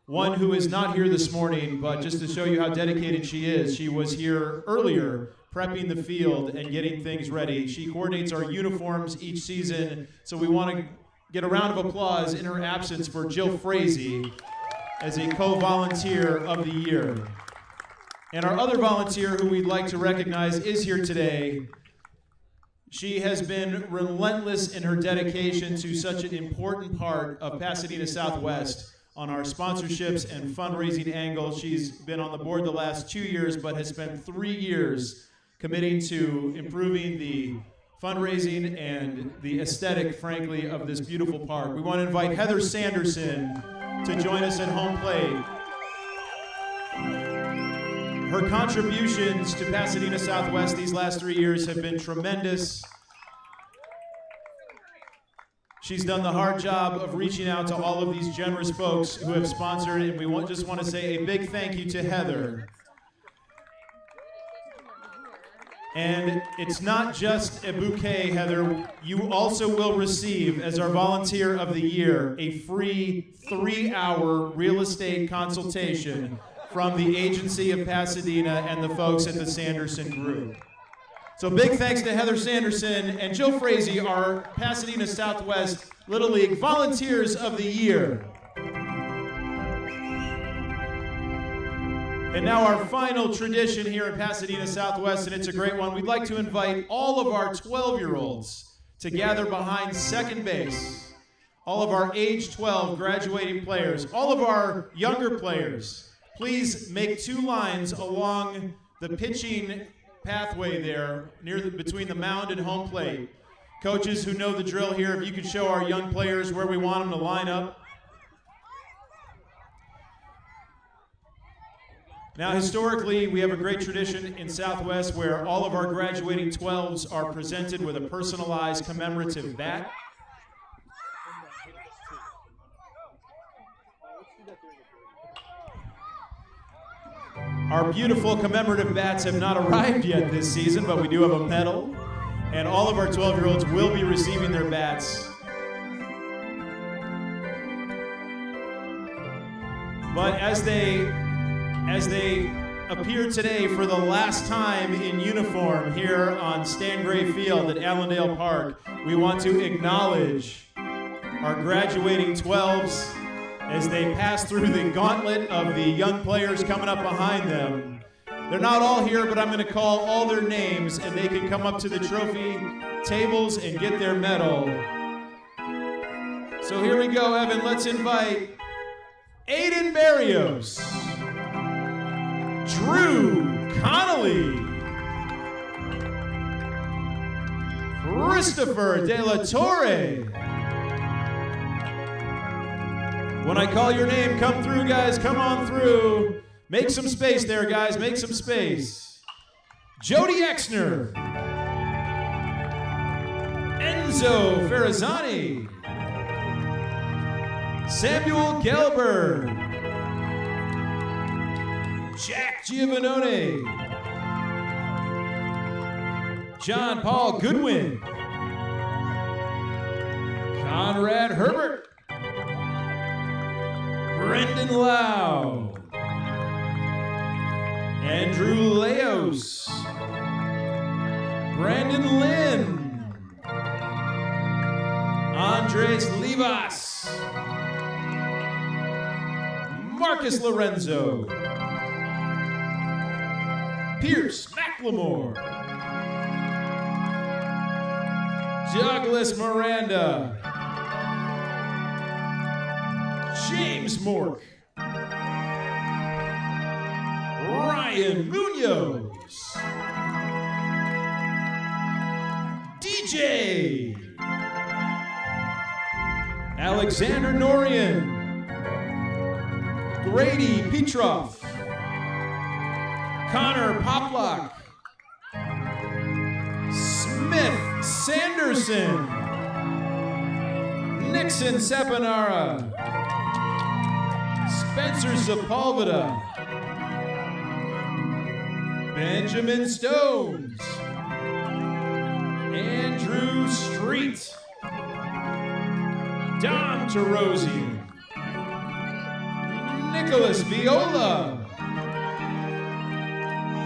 Speaker 1: One who is not here this morning, but just to show you how dedicated she is, she was here earlier prepping the field and getting things ready. She coordinates our uniforms each season, so we want to get a round of applause in her absence for Jill Frazee as a co-volunteer of the year. And our other volunteer who we'd like to recognize is here today. She has been relentless in her dedication to such an important part of Pasadena Southwest on our sponsorships and fundraising angle. She's been on the board the last 2 years, but has spent 3 years committing to improving the fundraising and the aesthetic, frankly, of this beautiful park. We want to invite Heather Sanderson to join us at home plate. Her contributions to Pasadena Southwest these last 3 years have been tremendous. She's done the hard job of reaching out to all of these generous folks who have sponsored, and we just want to say a big thank you to Heather. And it's not just a bouquet, Heather. You also will receive, as our volunteer of the year, a free 3-hour real estate consultation from the Agency of Pasadena and the folks at the Sanderson Group. So big thanks to Heather Sanderson and Jill Frazee, our Pasadena Southwest Little League Volunteers of the Year. And now our final tradition here in Pasadena Southwest, and it's a great one. We'd like to invite all of our 12-year-olds to gather behind second base. All of our age 12 graduating players, all of our younger players, please make 2 lines along the pitching pathway there between the mound and home plate. Coaches who know the drill here, if you could show our young players where we want them to line up. Now, historically, we have a great tradition in Southwest where all of our graduating 12s are presented with a personalized commemorative bat. Our beautiful commemorative bats have not arrived yet this season, but we do have a medal, and all of our 12-year-olds will be receiving their bats. But as they appear today for the last time in uniform here on Stan Gray Field at Allendale Park, we want to acknowledge our graduating 12s as they pass through the gauntlet of the young players coming up behind them. They're not all here, but I'm going to call all their names, and they can come up to the trophy tables and get their medal. So here we go, Evan. Let's invite Aiden Barrios, Drew Connolly, Christopher De La Torre. When I call your name, come through, guys. Come on through. Make some space there, guys. Make some space. Jody Exner. Enzo Ferrazzani. Samuel Gelber. Jack Giovannone. John Paul Goodwin. Conrad Herbert. Brendan Lau. Andrew Leos. Brandon Lynn. Andres Livas. Marcus Lorenzo. Pierce McLemore. Douglas Miranda. James Mork. Ryan Munoz. DJ. Alexander Norian. Grady Petroff. Connor Poplock. Smith Sanderson. Nixon Sapanara. Spencer Sepulveda. Benjamin Stones. Andrew Street. Dom Tarosian. Nicholas Viola.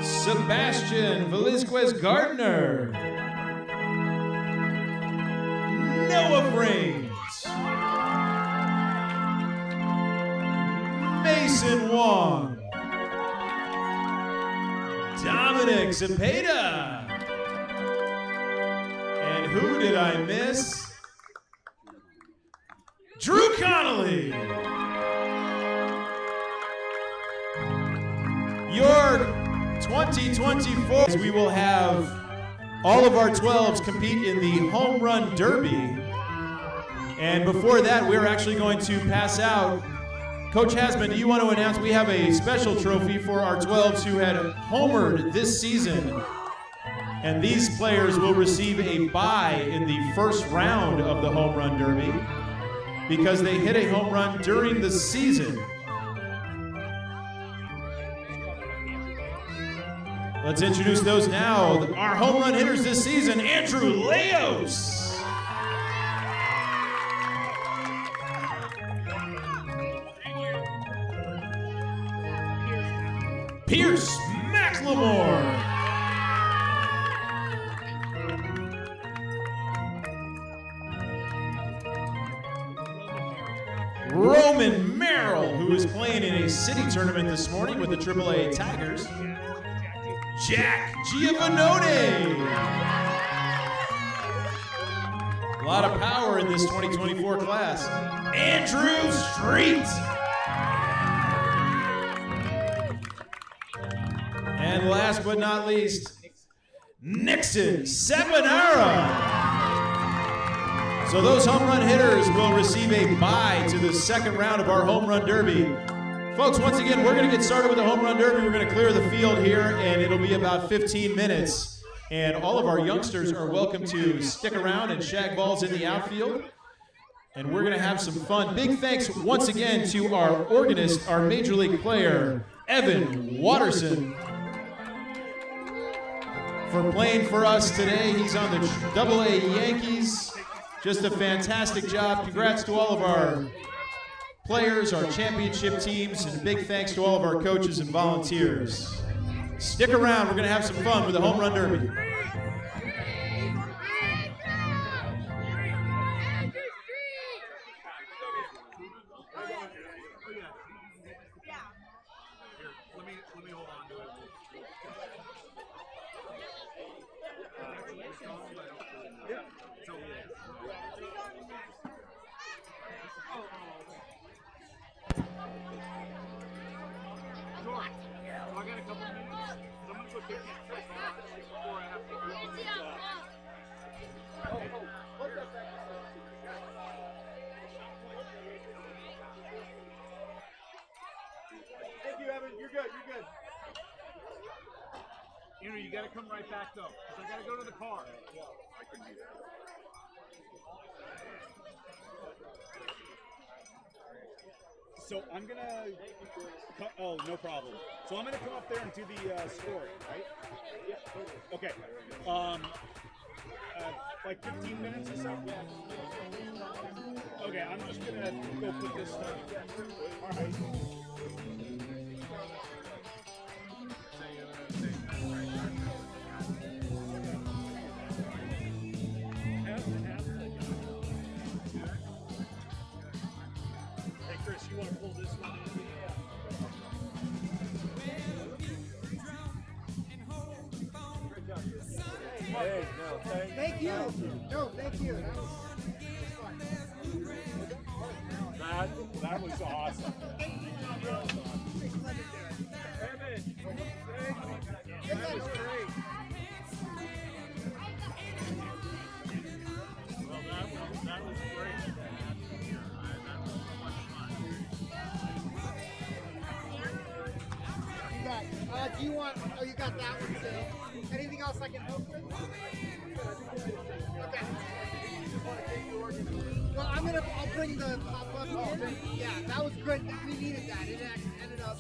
Speaker 1: Sebastian Velasquez Gardner. Noah Brains. Mason Wong. Dominic Zepeda. And who did I miss? Drew Connolly. Your 2024, we will have all of our 12s compete in the Home Run Derby. And before that, we're actually going to pass out. Coach Hasman, do you want to announce we have a special trophy for our 12s who had homered this season? And these players will receive a bye in the first round of the Home Run Derby because they hit a home run during the season. Let's introduce those now. Our home run hitters this season, Andrew Leos. Pierce McLemore. Roman Merrill, who is playing in a city tournament this morning with the AAA Tigers. Jack Giovannone. A lot of power in this 2024 class. Andrew Street. And last but not least, Nixon Sapanara. So those home run hitters will receive a bye to the second round of our Home Run Derby. Folks, once again, we're going to get started with the Home Run Derby. We're going to clear the field here, and it'll be about 15 minutes. And all of our youngsters are welcome to stick around and shag balls in the outfield. And we're going to have some fun. Big thanks once again to our organist, our Major League player, Evan Watterson, for playing for us today. He's on the AA Yankees. Just a fantastic job. Congrats to all of our players, our championship teams, and big thanks to all of our coaches and volunteers. Stick around. We're going to have some fun with the Home Run Derby.
Speaker 2: Let me hold on to it. Yeah. So, Sure. So I got a couple minutes. So I'm gonna go take these tricks before I have to go. Thank you, Evan. You're good. You're good. Andrew, you gotta come right back though, because I gotta go to the car. I couldn't do that. So I'm gonna. Oh, no problem. So I'm gonna come up there and do the story, right? Yeah. Okay. Like 15 minutes or so. Okay, I'm just gonna go put this stuff. All right. Hey Chris, you want to pull this one in? Hey, no, thank you. No, thank you. That was awesome. Evan, that was great. Well, that was great.
Speaker 13: You got, do you want, oh, you got that one too. Anything else I can help with? Okay. Well, I'll bring the pop-up in. Yeah, that was good. We needed that. It ended up.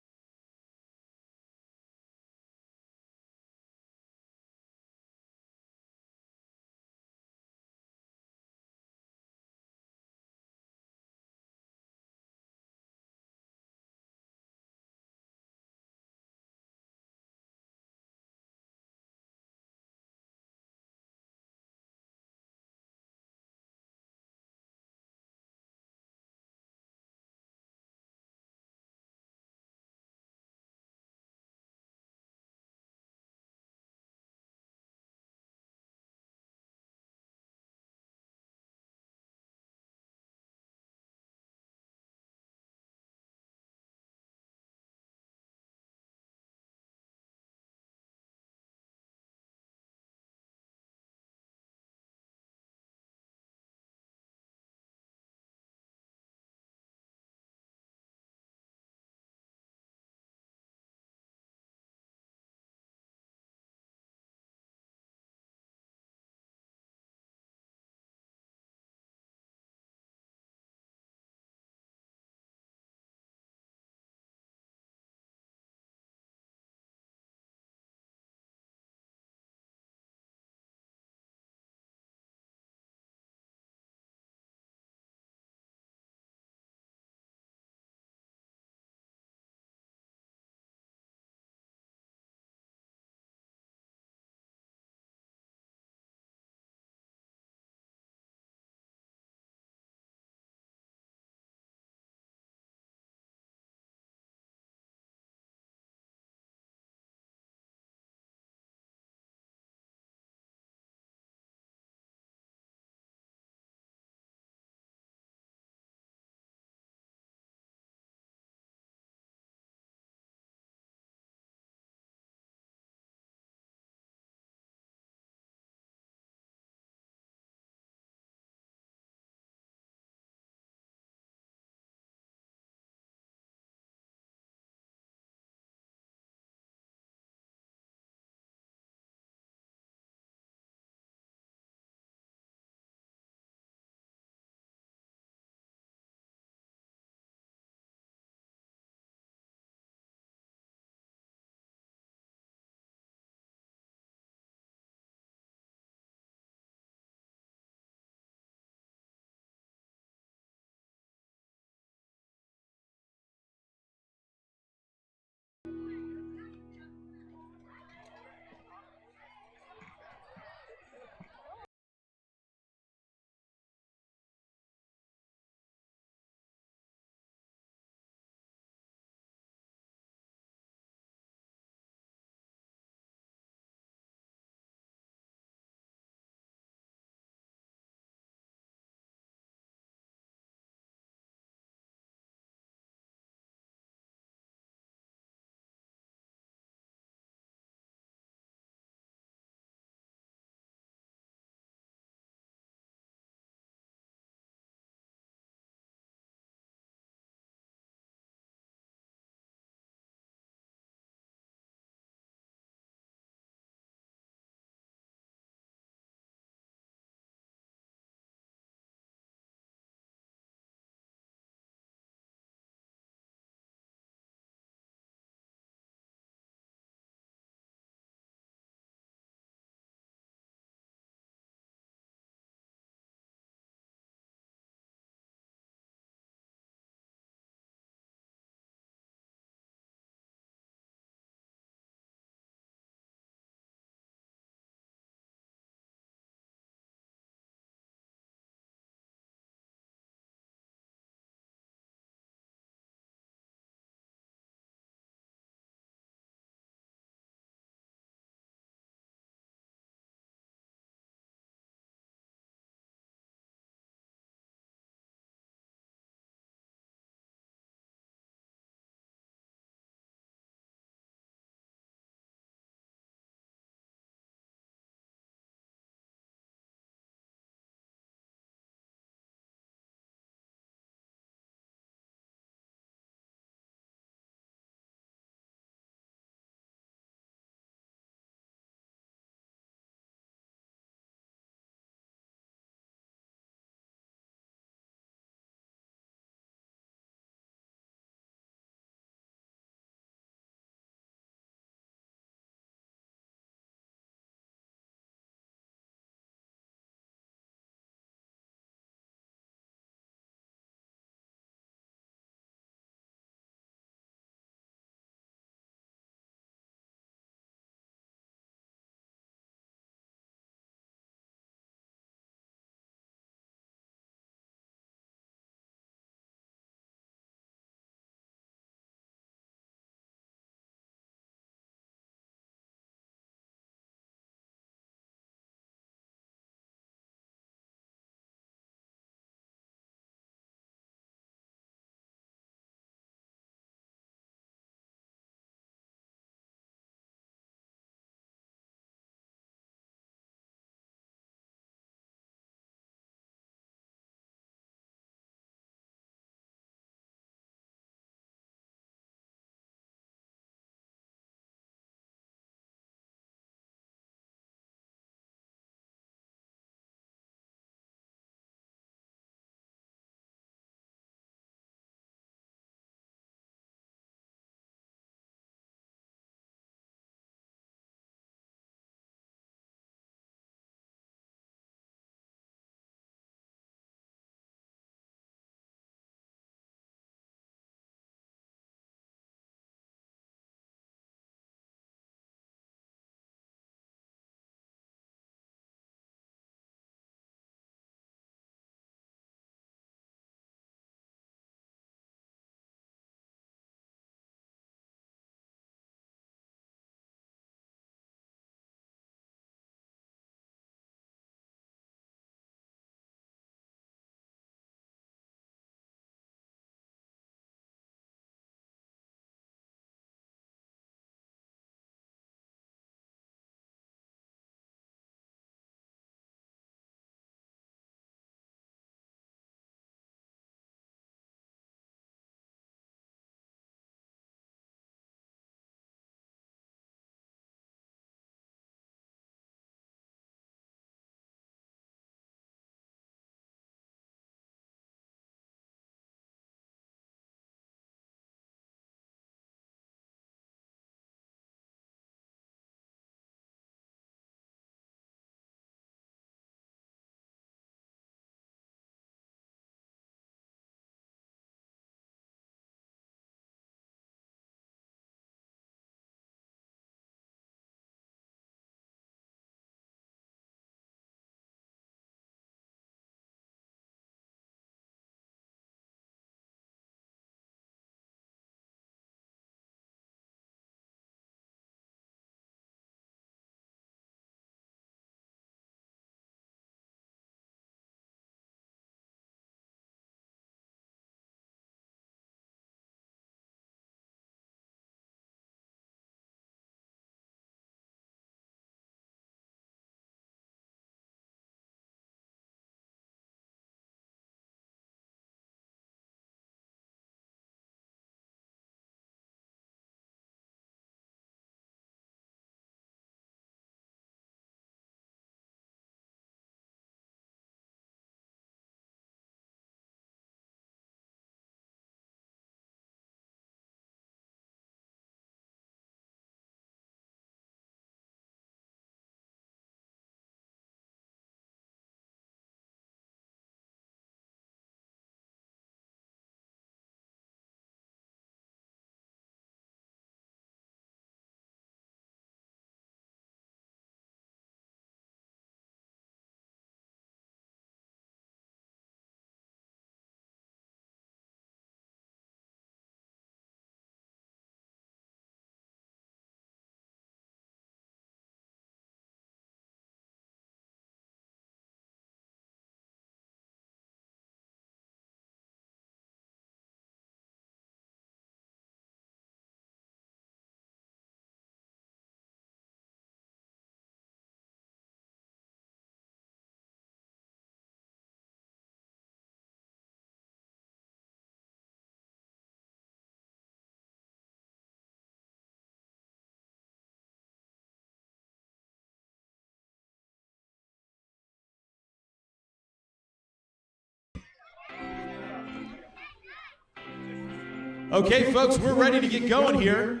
Speaker 1: Okay, folks, we're ready to get going here.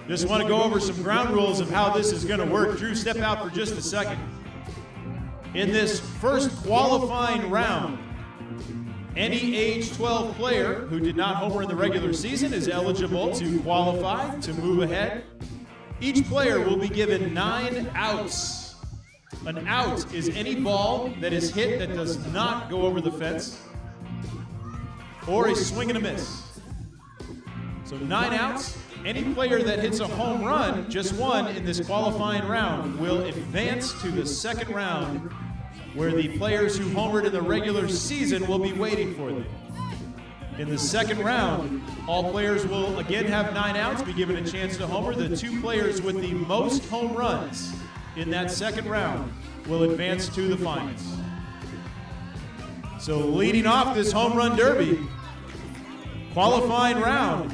Speaker 1: Just want to go over some ground rules of how this is going to work. Drew, step out for just a second. In this first qualifying round, any age 12 player who did not homer in the regular season is eligible to qualify to move ahead. Each player will be given 9 outs. An out is any ball that is hit that does not go over the fence, or a swing and a miss. So 9 outs. Any player that hits a home run, just one in this qualifying round, will advance to the second round, where the players who homered in the regular season will be waiting for them. In the second round, all players will again have 9 outs, be given a chance to homer. The 2 players with the most home runs in that second round will advance to the finals. So leading off this home run derby, qualifying round,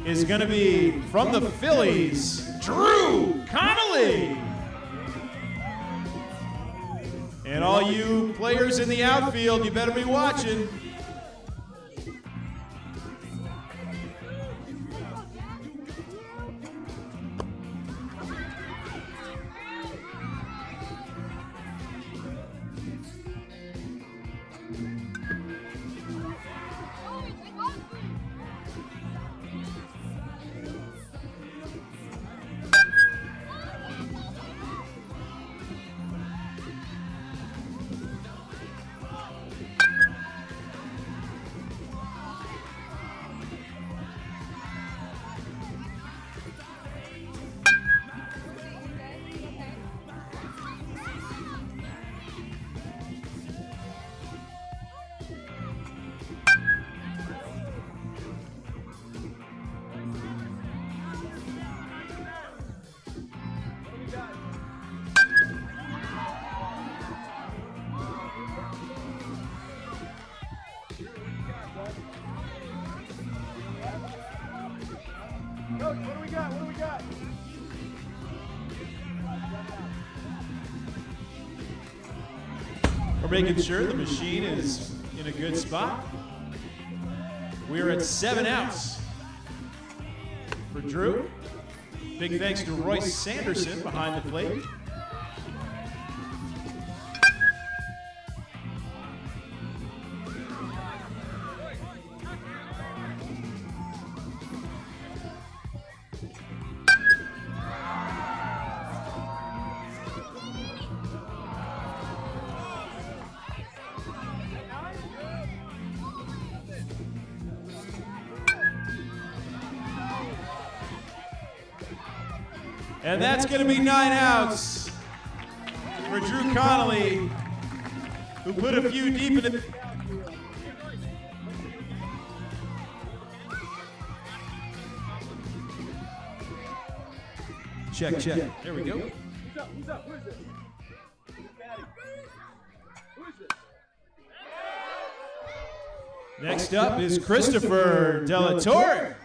Speaker 1: is going to be from the Phillies, Drew Connolly. And all you players in the outfield, you better be watching.
Speaker 2: Coach, what do we got? What do we got?
Speaker 1: We're making sure the machine is in a good spot. We are at 7 outs for Drew. Big thanks to Royce Sanderson behind the plate. And that's going to be 9 outs for Drew Connolly, who put a few deep in it. Check, check. There we go.
Speaker 2: Who's up? Who's up? Who is it? Who's batting? Who is it?
Speaker 1: Next up is Christopher Delatorre.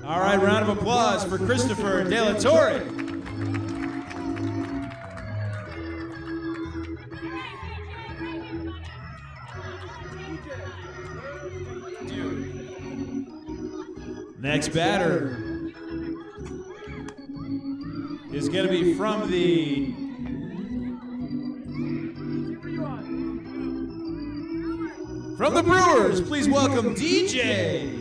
Speaker 1: All right, round of applause for Christopher Delatorre. Next batter is going to be from the Brewers. Please welcome DJ.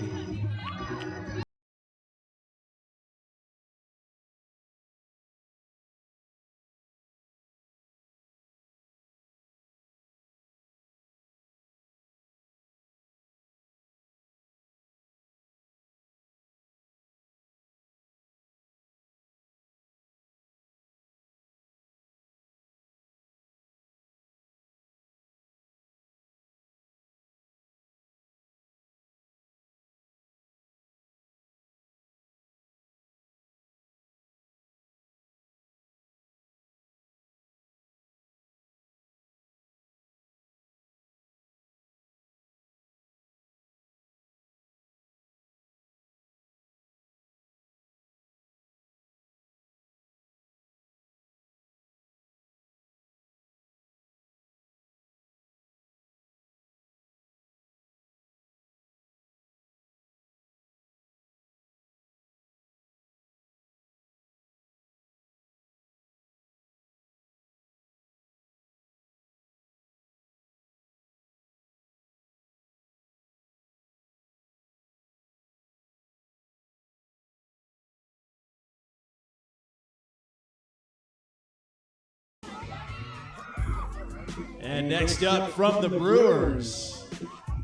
Speaker 1: And next up from the Brewers,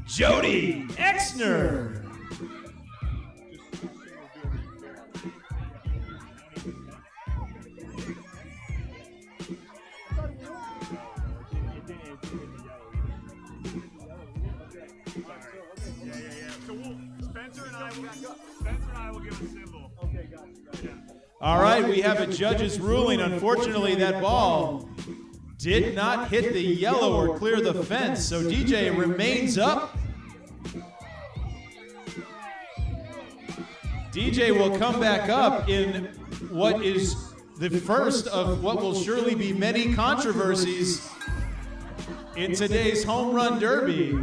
Speaker 1: Jody Exner. All right, we have a judge's ruling. Unfortunately, that ball did not hit the yellow or clear the fence, so DJ remains up. DJ will come back up in what is the first of what will surely be many controversies in today's home run derby.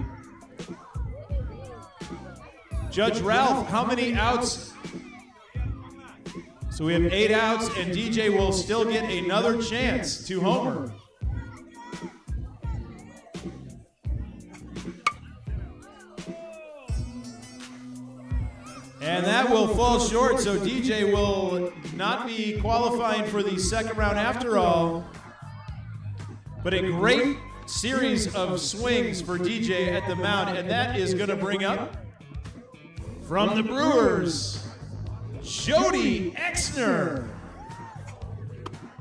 Speaker 1: Judge Ralph, how many outs? So we have 8 outs, and DJ will still get another chance to homer. And that will fall short, so DJ will not be qualifying for the second round after all. But a great series of swings for DJ at the mound, and that is going to bring up from the Brewers, Jody Exner.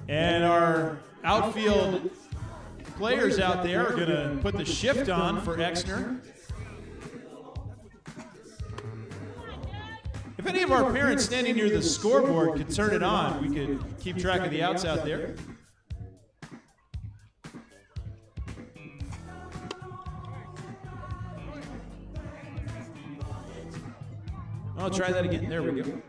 Speaker 1: And our outfield players out there are going to put the shift on for Exner. If any of our parents standing near the scoreboard could turn it on, we could keep track of the outs out there. I'll try that again. There we go.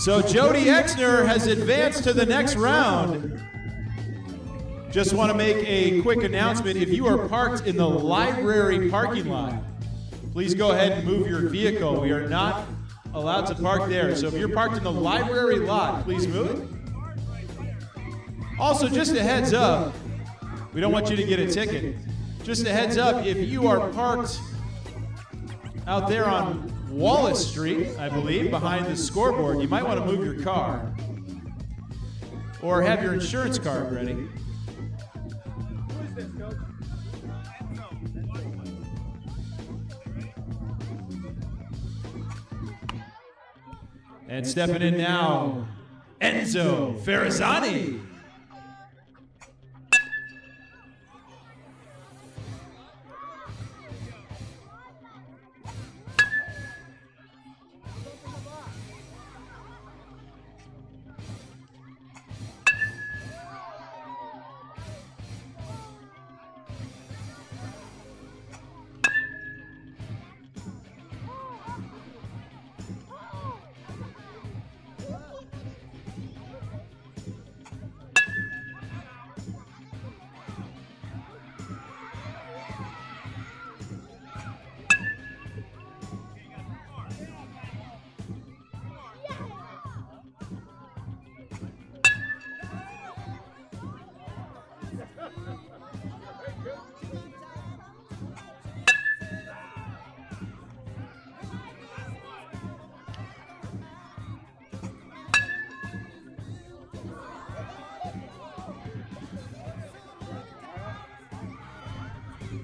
Speaker 1: So Jody Exner has advanced to the next round. Just want to make a quick announcement. If you are parked in the library parking lot, please go ahead and move your vehicle. We are not allowed to park there. So if you're parked in the library lot, please move it. Also, just a heads up, we don't want you to get a ticket. Just a heads up, if you are parked out there on Wallace Street, I believe, behind the scoreboard, you might want to move your car or have your insurance card ready.
Speaker 2: Who is this, Coach?
Speaker 1: And stepping in now, Enzo Ferrazzani.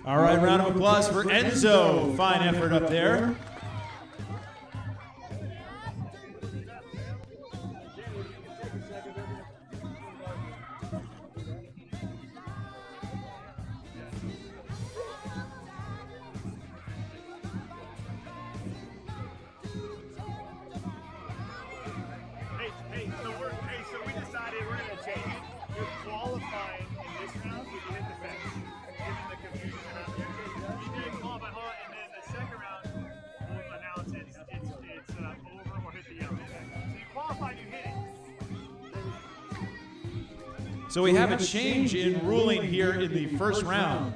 Speaker 1: All right, round of applause for Enzo. Fine effort up there.
Speaker 14: So we decided we're going to change it. You're qualifying in this round if you hit the fence. Given the confusion around here. You did qualify hard, and then the second round will announce it's over or hit the yellow. So you qualified, you hit it.
Speaker 1: So we have a change in ruling here in the first round.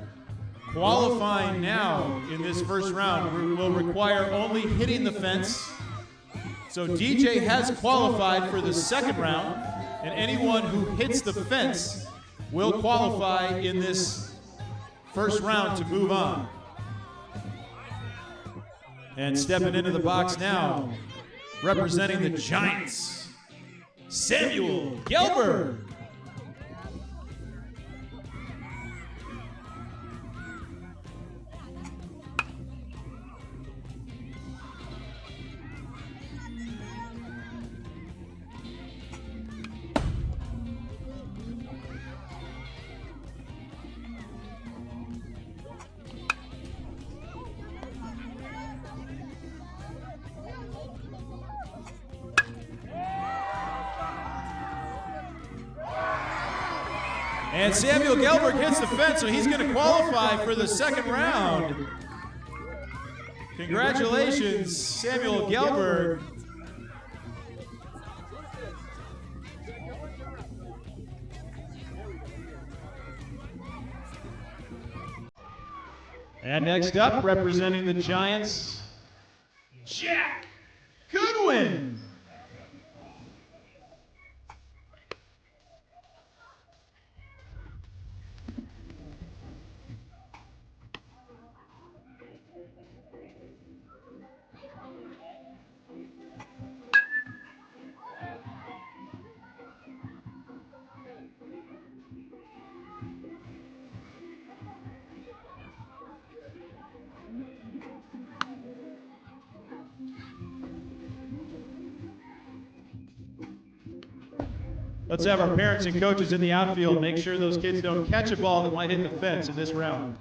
Speaker 1: Qualifying now in this first round will require only hitting the fence. So DJ has qualified for the second round, and anyone who hits the fence will qualify in this first round to move on. And stepping into the box now, representing the Giants, Samuel Gelberg. And Samuel Gelberg hits the fence, so he's going to qualify for the second round. Congratulations, Samuel Gelberg. And next up, representing the Giants, Jack Goodwin. Let's have our parents and coaches in the outfield make sure those kids don't catch a ball that might hit the fence in this round.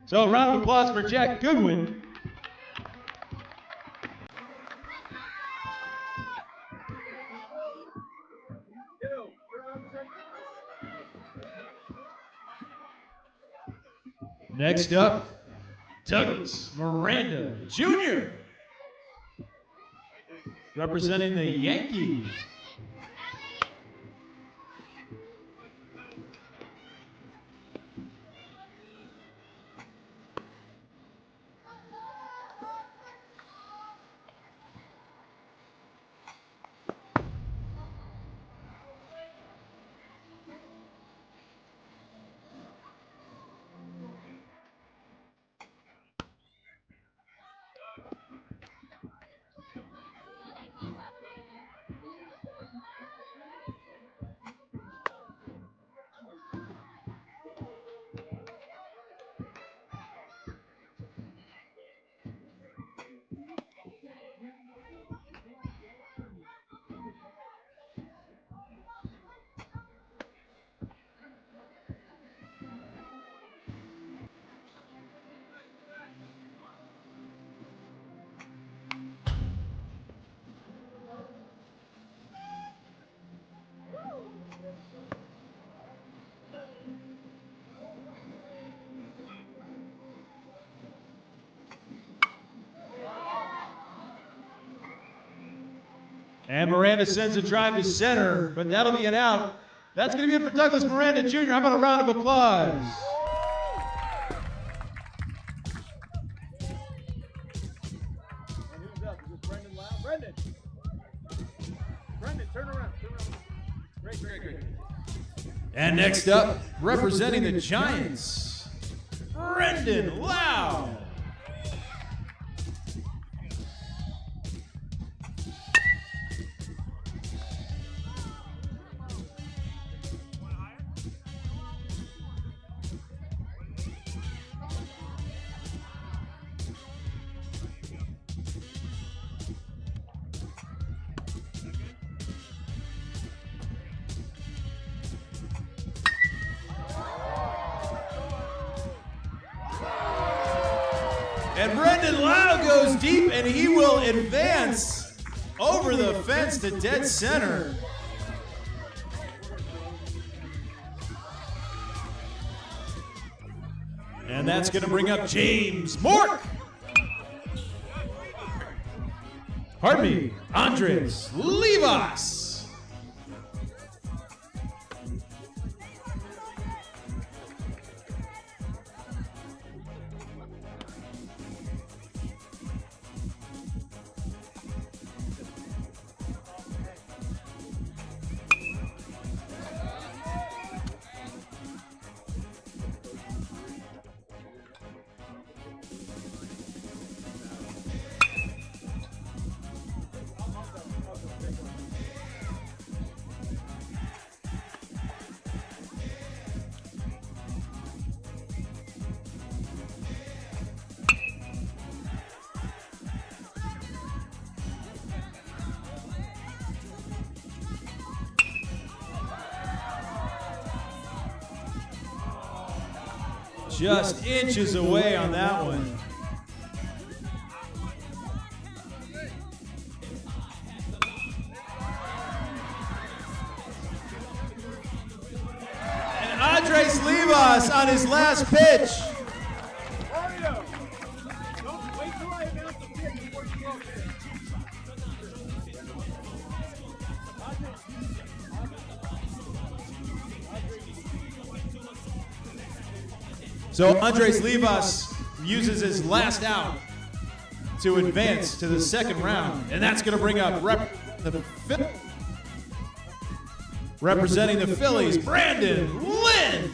Speaker 1: So a round of applause for Jack Goodwin. Next up, Douglas Miranda Jr., representing the Yankees. And Miranda sends a drive to center, but that'll be an out. That's going to be it for Douglas Miranda Jr. How about a round of applause?
Speaker 2: And who's up? Is it Brendan Lau? Brendan!
Speaker 1: And next up, representing the Giants, Brendan Lau. And Brendan Lau goes deep, and he will advance over the fence to dead center. And that's going to bring up James Mork. Pardon me, Andres Livas. Just inches away on that one. And Andres Livas on his last pitch. So Andres Livas uses his last out to advance to the second round, and that's going to bring up representing the Phillies, Brandon Lynn.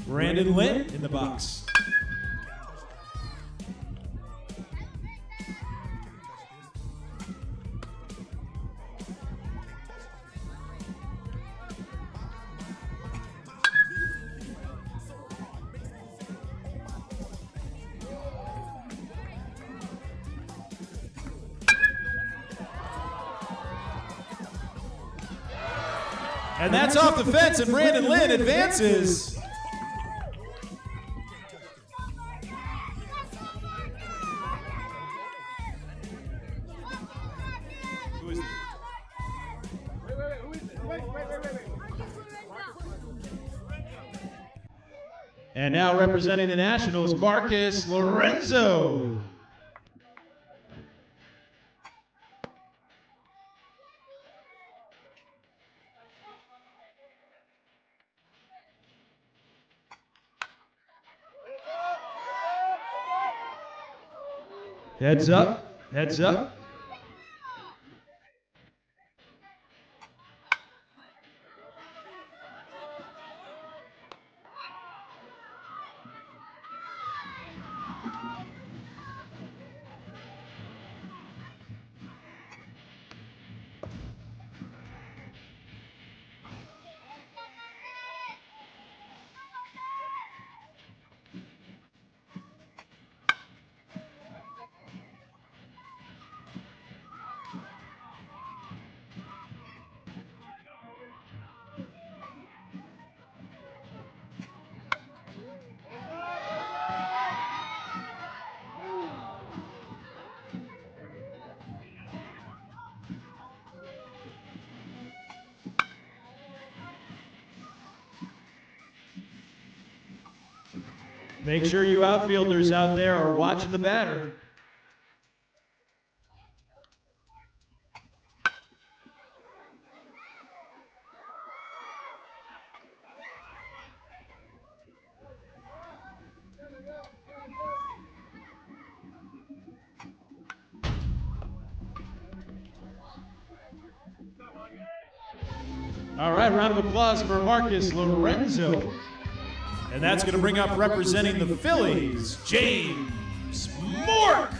Speaker 1: Brandon Lynn in the box. And that's off the fence, and Brandon Lynn advances. And now representing the Nationals, Marcus Lorenzo. Heads up, heads up. Make sure you outfielders out there are watching the batter. All right, round of applause for Marcus Lorenzo. And that's going to bring up representing the Phillies, James Mork.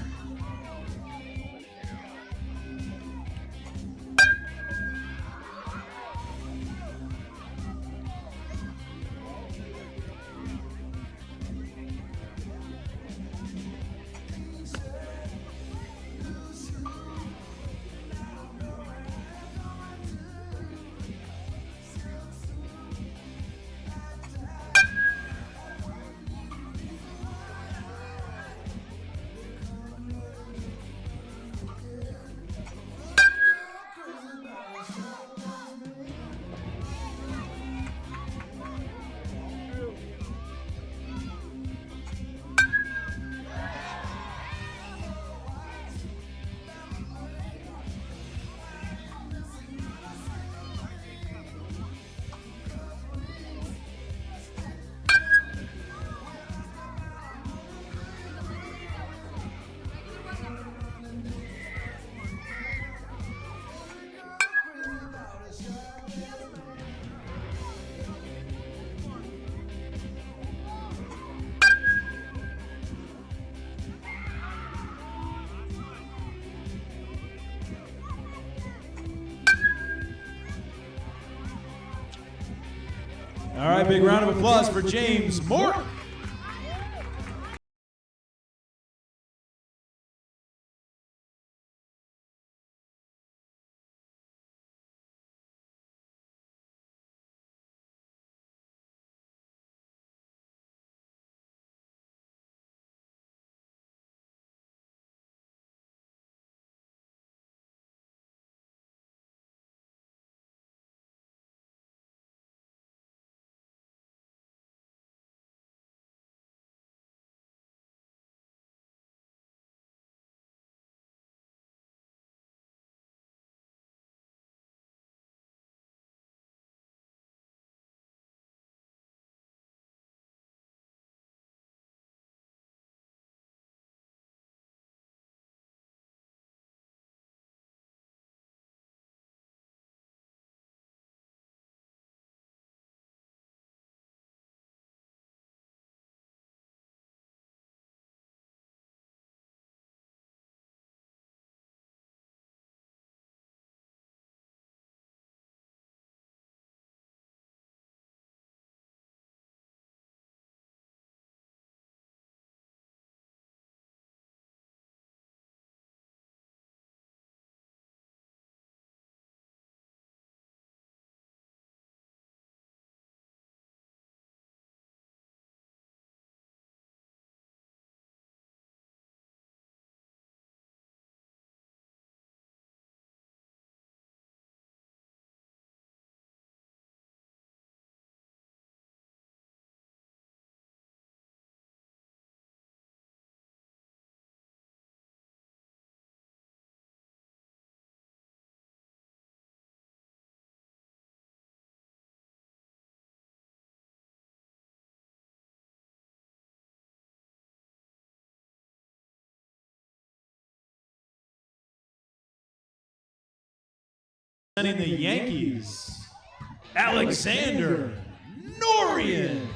Speaker 1: All right, big round of applause for James Mork. Representing the Yankees, Alexander Norian.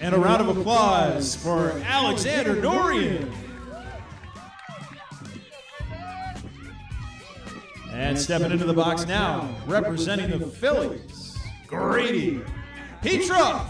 Speaker 1: And a round of applause for Alexander Dorian. And stepping into the box now, representing the Phillies, Grady Petroff.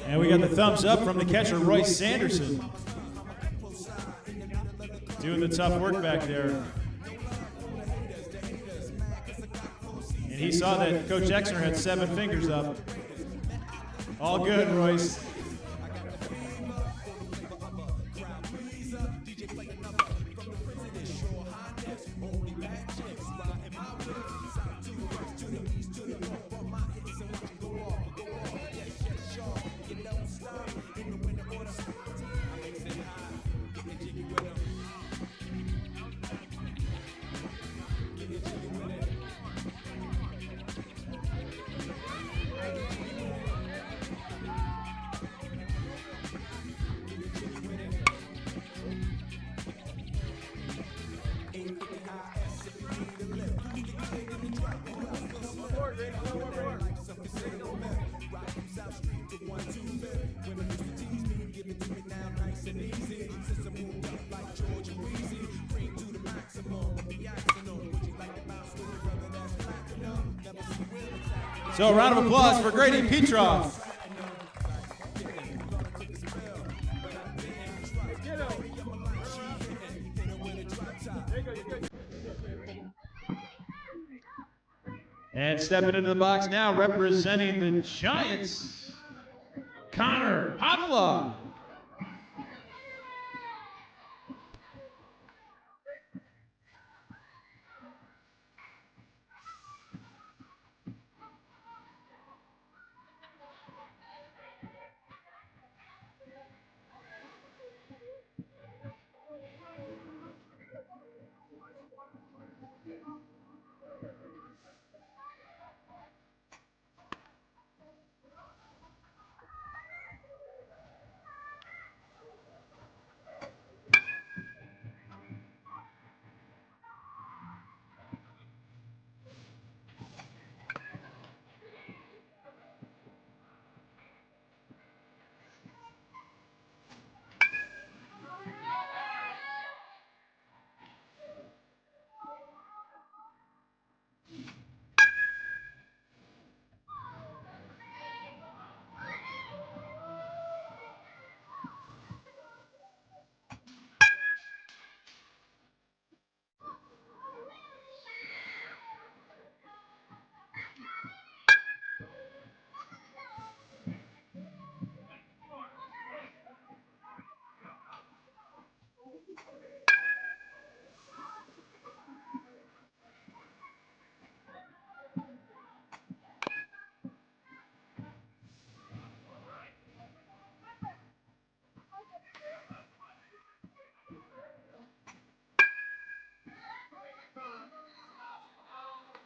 Speaker 1: And we got the thumbs up from the catcher, Royce Sanderson. Doing the tough work back there. And he saw that Coach Exner had 7 fingers up. All good, Royce. So a round of applause for Grady Petroff. And stepping into the box now, representing the Giants, Connor Pavlov.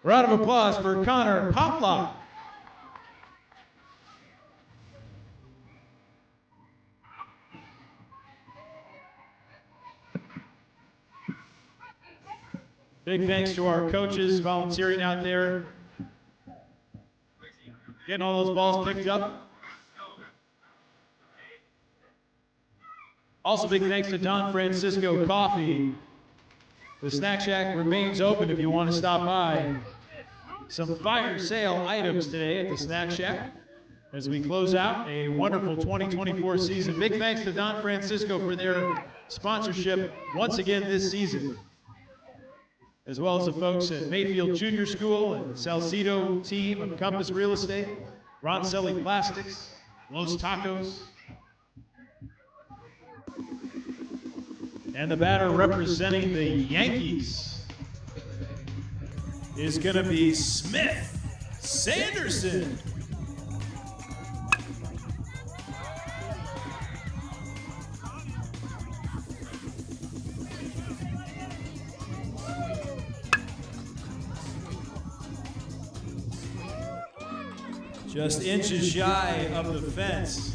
Speaker 1: Round of applause for Connor Pavlov. Big thanks to our coaches volunteering out there, getting all those balls picked up. Also big thanks to Don Francisco Coffee. The Snack Shack remains open if you want to stop by. some fire sale items today at the Snack Shack as we close out a wonderful 2024 season. Big thanks to Don Francisco for their sponsorship once again this season, as well as the folks at Mayfield Junior School and the Salcedo team of Compass Real Estate, Roncelli Plastics, Los Tacos, and the batter representing the Yankees is going to be Smith Sanderson. Just inches shy of the fence.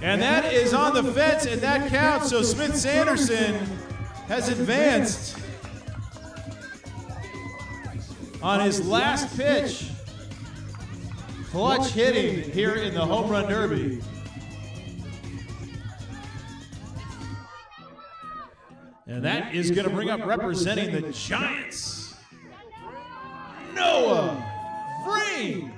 Speaker 1: And that is on the fence, and that counts. So Smith Sanderson has advanced on his last pitch. Clutch hitting here in the Home Run Derby. And that is going to bring up representing the Giants, Noah Free.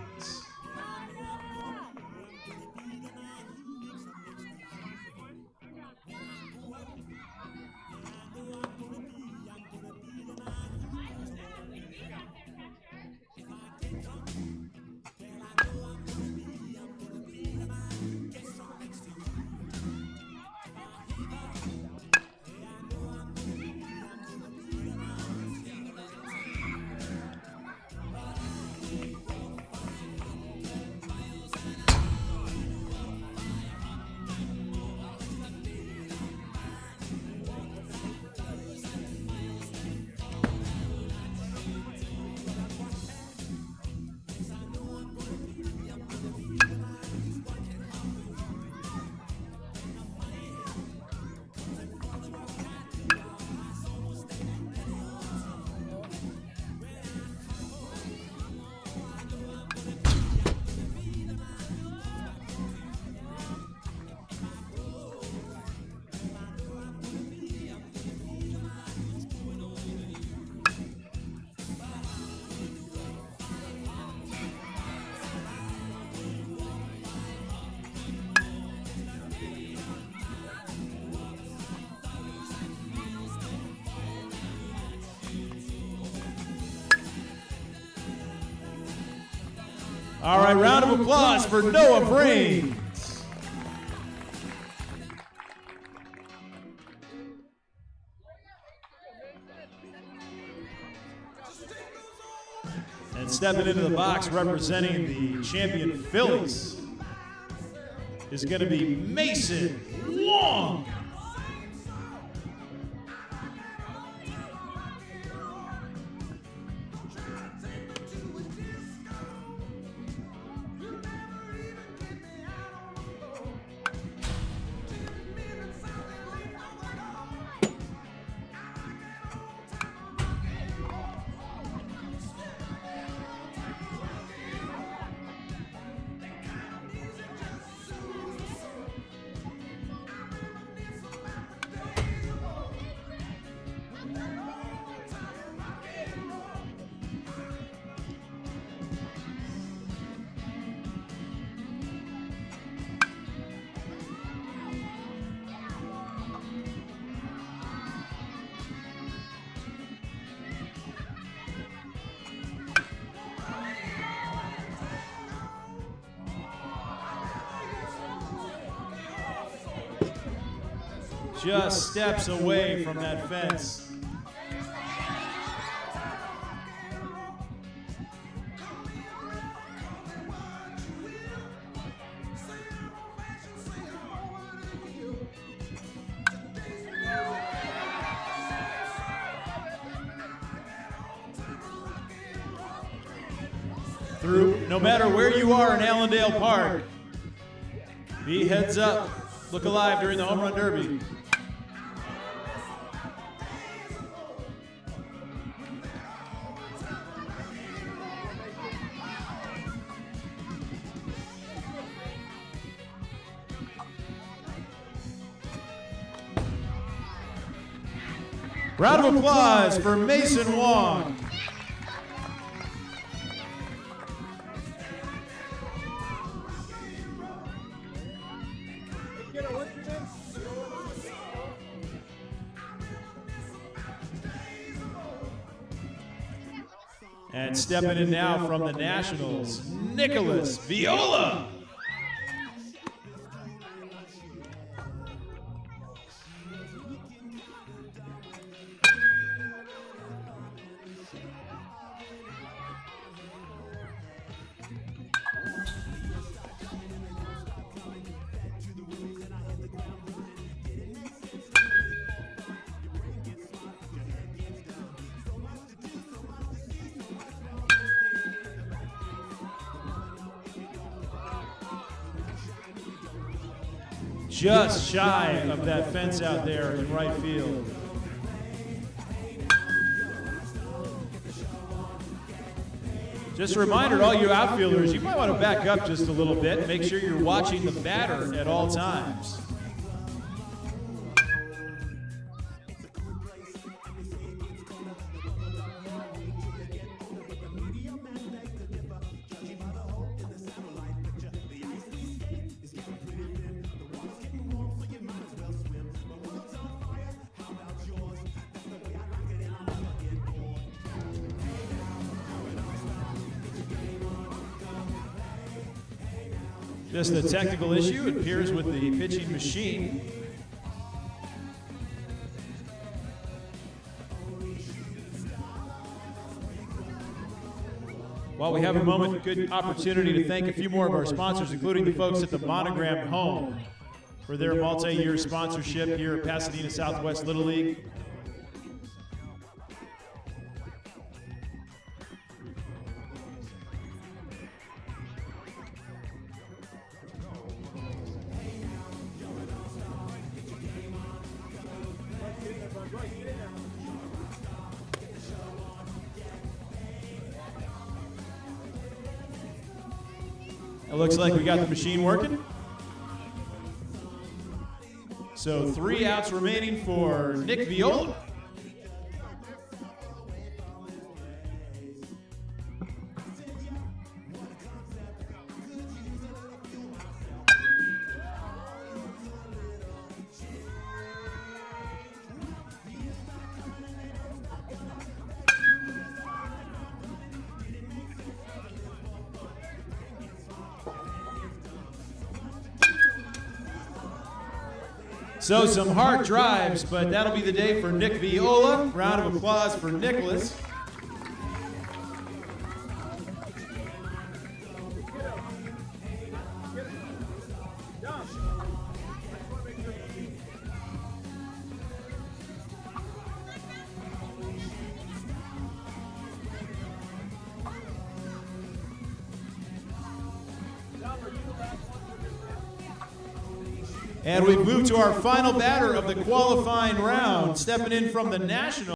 Speaker 1: All right, round of applause for Noah Brains. And stepping into the box representing the champion Phillies is going to be Mason Wong. just steps away from that fence. Through, no matter where you are in Allendale Park, be heads up, look alive during the Home Run Derby. Round of applause for Mason Wong. And stepping in now from the Nationals, Nicholas Viola. Just shy of that fence out there in right field. Just a reminder to all you outfielders, you might want to back up just a little bit. Make sure you're watching the batter at all times. Just a technical issue, it appears, with the pitching machine. While we have a moment, good opportunity to thank a few more of our sponsors, including the folks at the Monogram Home for their multi-year sponsorship here at Pasadena Southwest Little League. It looks like we got the machine working. So 3 outs remaining for Nick Viola. So some hard drives, but that'll be the day for Nick Viola. Round of applause for Nicholas. And we've moved to our final batter of the qualifying round, stepping in from the National.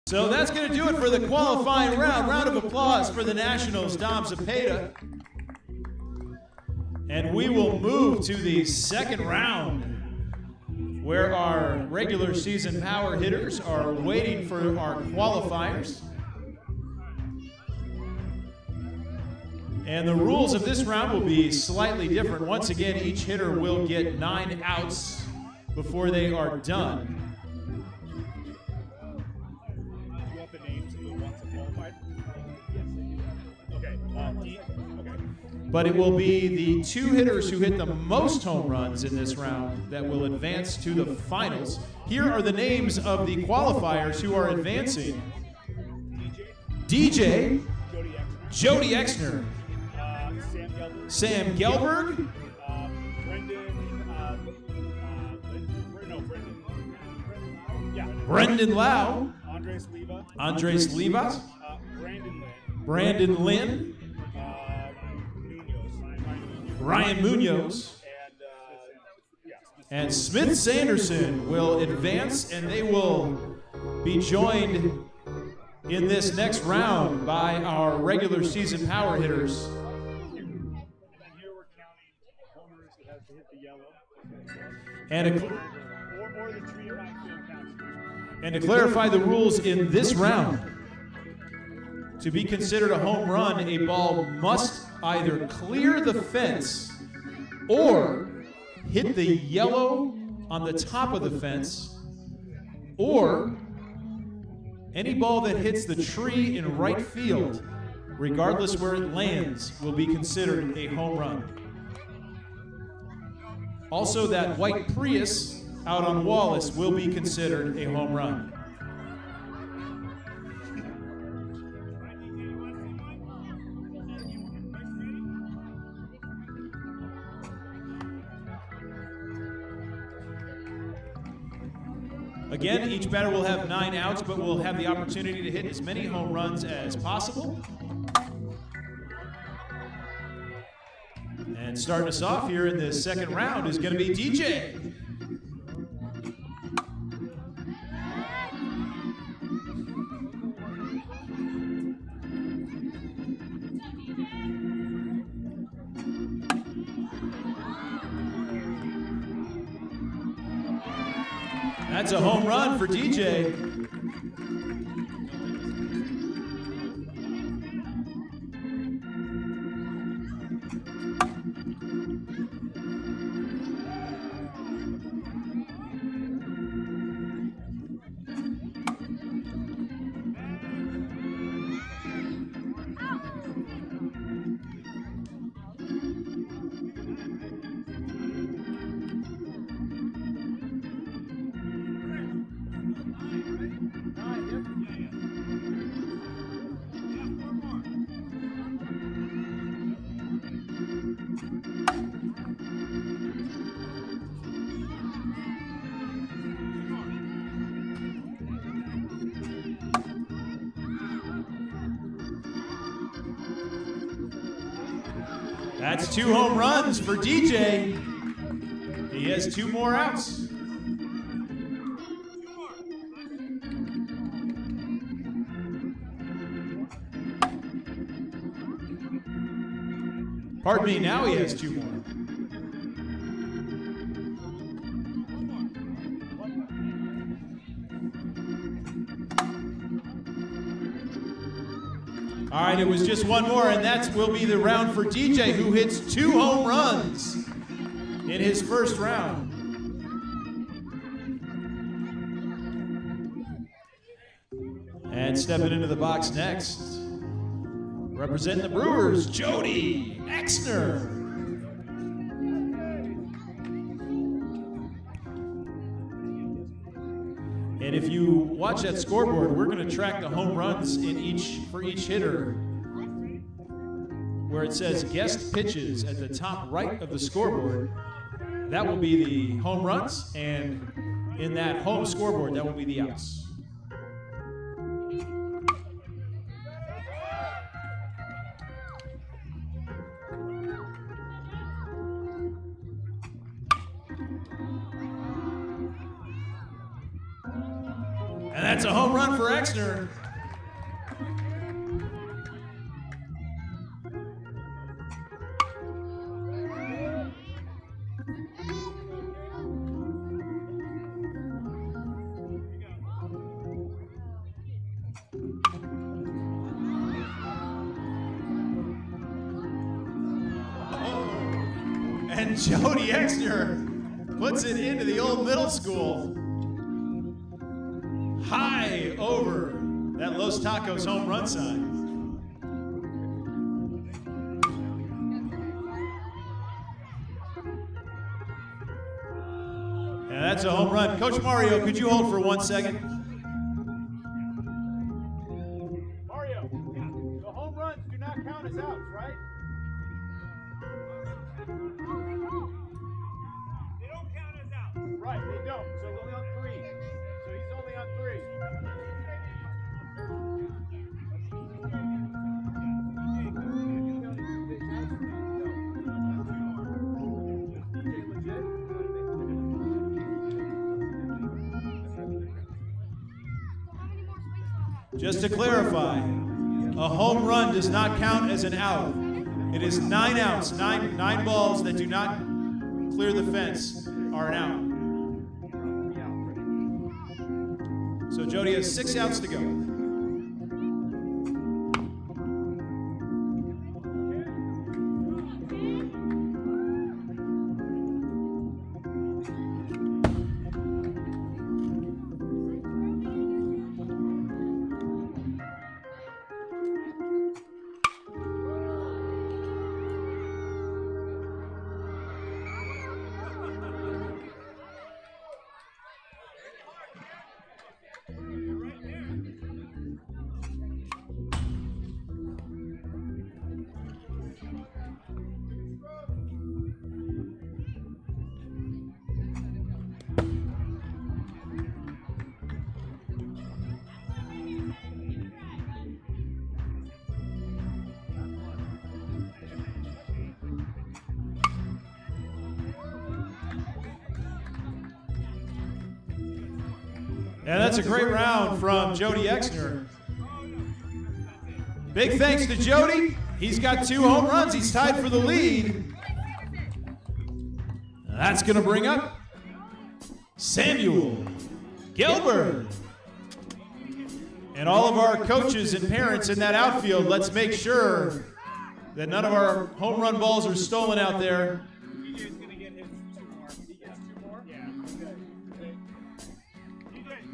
Speaker 1: So that's going to do it for the qualifying round. Round of applause for the Nationals, Dom Zepeda. And we will move to the second round, where our regular season power hitters are waiting for our qualifiers. And the rules of this round will be slightly different. Once again, each hitter will get 9 outs before they are done.
Speaker 14: Do you want the names of the ones that qualified? Okay. Okay.
Speaker 1: But it will be the 2 hitters who hit the most home runs in this round that will advance to the finals. Here are the names of the qualifiers who are advancing. DJ, Jody Exner, Sam Gelberg, Brendan Lau, Andres Leva, Brandon Lynn, Ryan Munoz, and Smith Sanderson will advance, and they will be joined in this next round by our regular season power hitters. And to clarify the rules in this round, to be considered a home run, a ball must either clear the fence or hit the yellow on the top of the fence, or any ball that hits the tree in right field, regardless where it lands, will be considered a home run. Also, that white Prius out on Wallace will be considered a home run. Again, each batter will have 9 outs, but will have the opportunity to hit as many home runs as possible. And starting us off here in this second round is going to be DJ. That's a home run for DJ. That's 2 home runs for DJ. He has 2 more outs. Pardon me, now he has 2 more. All right, it was just 1 more, and that will be the round for DJ, who hits 2 home runs in his first round. And stepping into the box next, representing the Brewers, Jody Exner. And if you watch that scoreboard, we're going to track the home runs for each hitter, where it says guest pitches at the top right of the scoreboard. That will be the home runs, and in that home scoreboard, that will be the outs. And that's a home run for Exner. And Jody Exner puts it into the old middle school. High over that Los Tacos home run sign. And that's a home run. Coach Mario, could you hold for 1 second?
Speaker 2: Mario, the home runs do not count as outs, right? They don't count as outs. Right, they don't. So he's only on 3. So he's only on 3.
Speaker 1: Just to clarify, a home run does not count as an out. It is 9 outs, nine balls that do not clear the fence are an out. So Jody has 6 outs to go. And that's a great round from Jody Exner. Big thanks to Jody. He's got 2 home runs. He's tied for the lead. That's going to bring up Samuel Gilbert. And all of our coaches and parents in that outfield, let's make sure that none of our home run balls are stolen out there.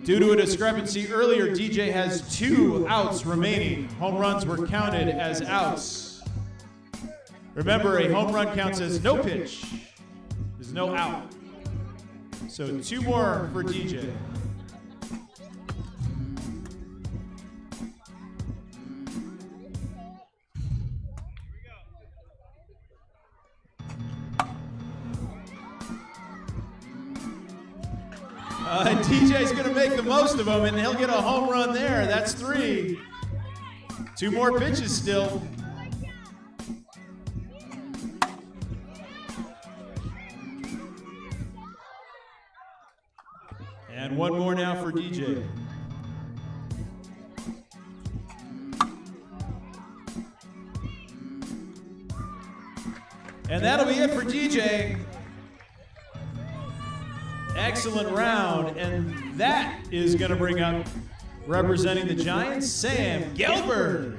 Speaker 1: Due to a discrepancy earlier, DJ has 2 outs remaining. Home runs were counted as outs. Remember, a home run counts as no pitch. There's no out. So 2 more for DJ. DJ's going to make the most of them, and he'll get a home run there. That's 3. 2 more pitches still. And 1 more now for DJ. And that'll be it for DJ. Excellent round, and that is going to bring up, representing the Giants, Sam Gilbert.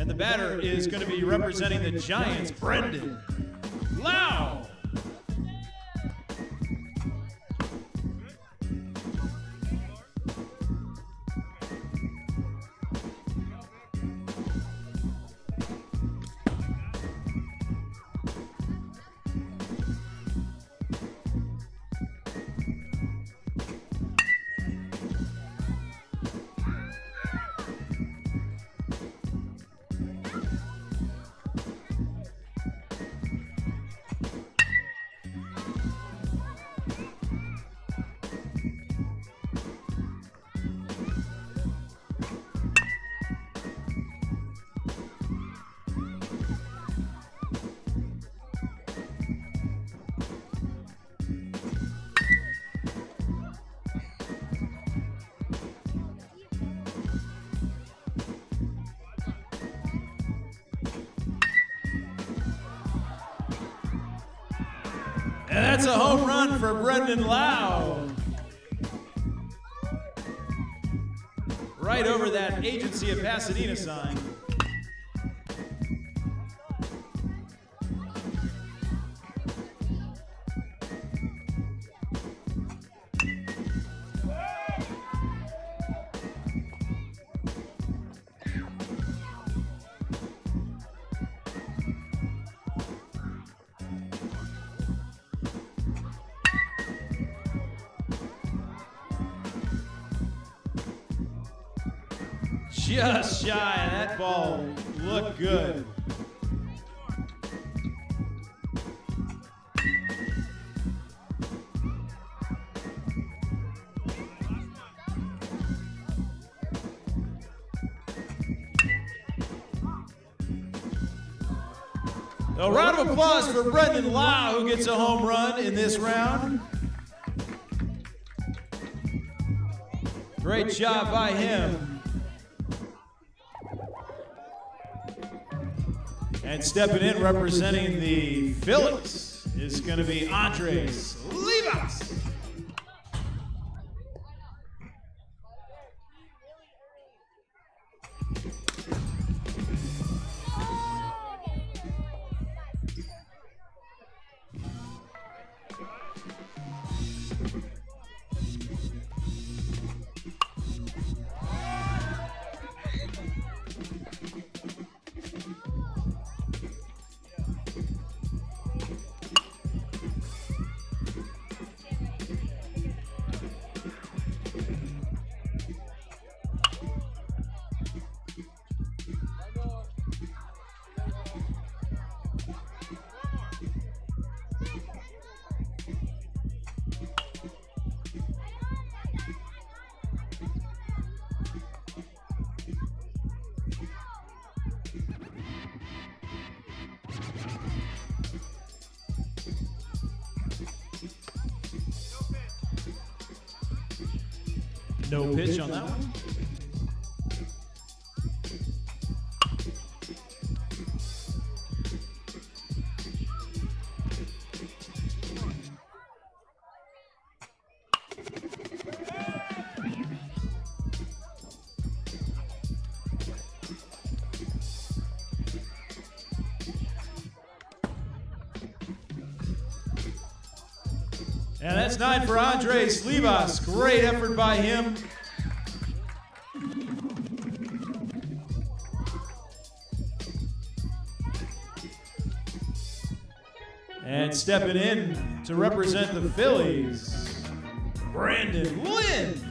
Speaker 1: And the batter is going to be representing the Giants, Brendan Lau. And that's a home run for Brendan Lau. Right over that Agency of Pasadena sign. Just shy, that ball looked good. A round of applause for Brendan Lau, who gets a home run in this round. Great job by him. And stepping in representing the Phillies is going to be Andres Livas. No pitch on that one. And that's 9 for Andres Livas. Great effort by him. And stepping in to represent the Phillies, Brandon Lynn.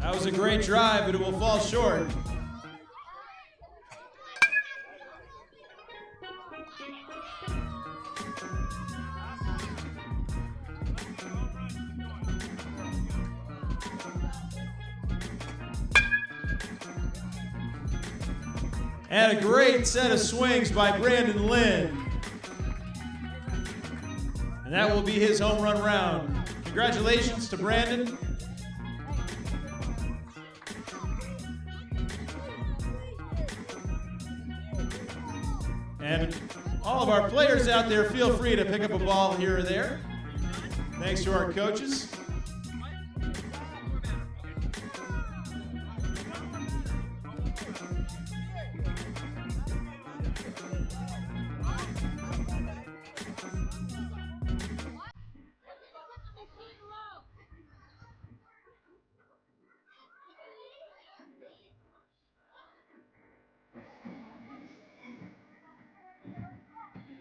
Speaker 1: That was a great drive, but it will fall short. And a great set of swings by Brandon Lynn. And that will be his home run round. Congratulations to Brandon. And all of our players out there, feel free to pick up a ball here or there. Thanks to our coaches.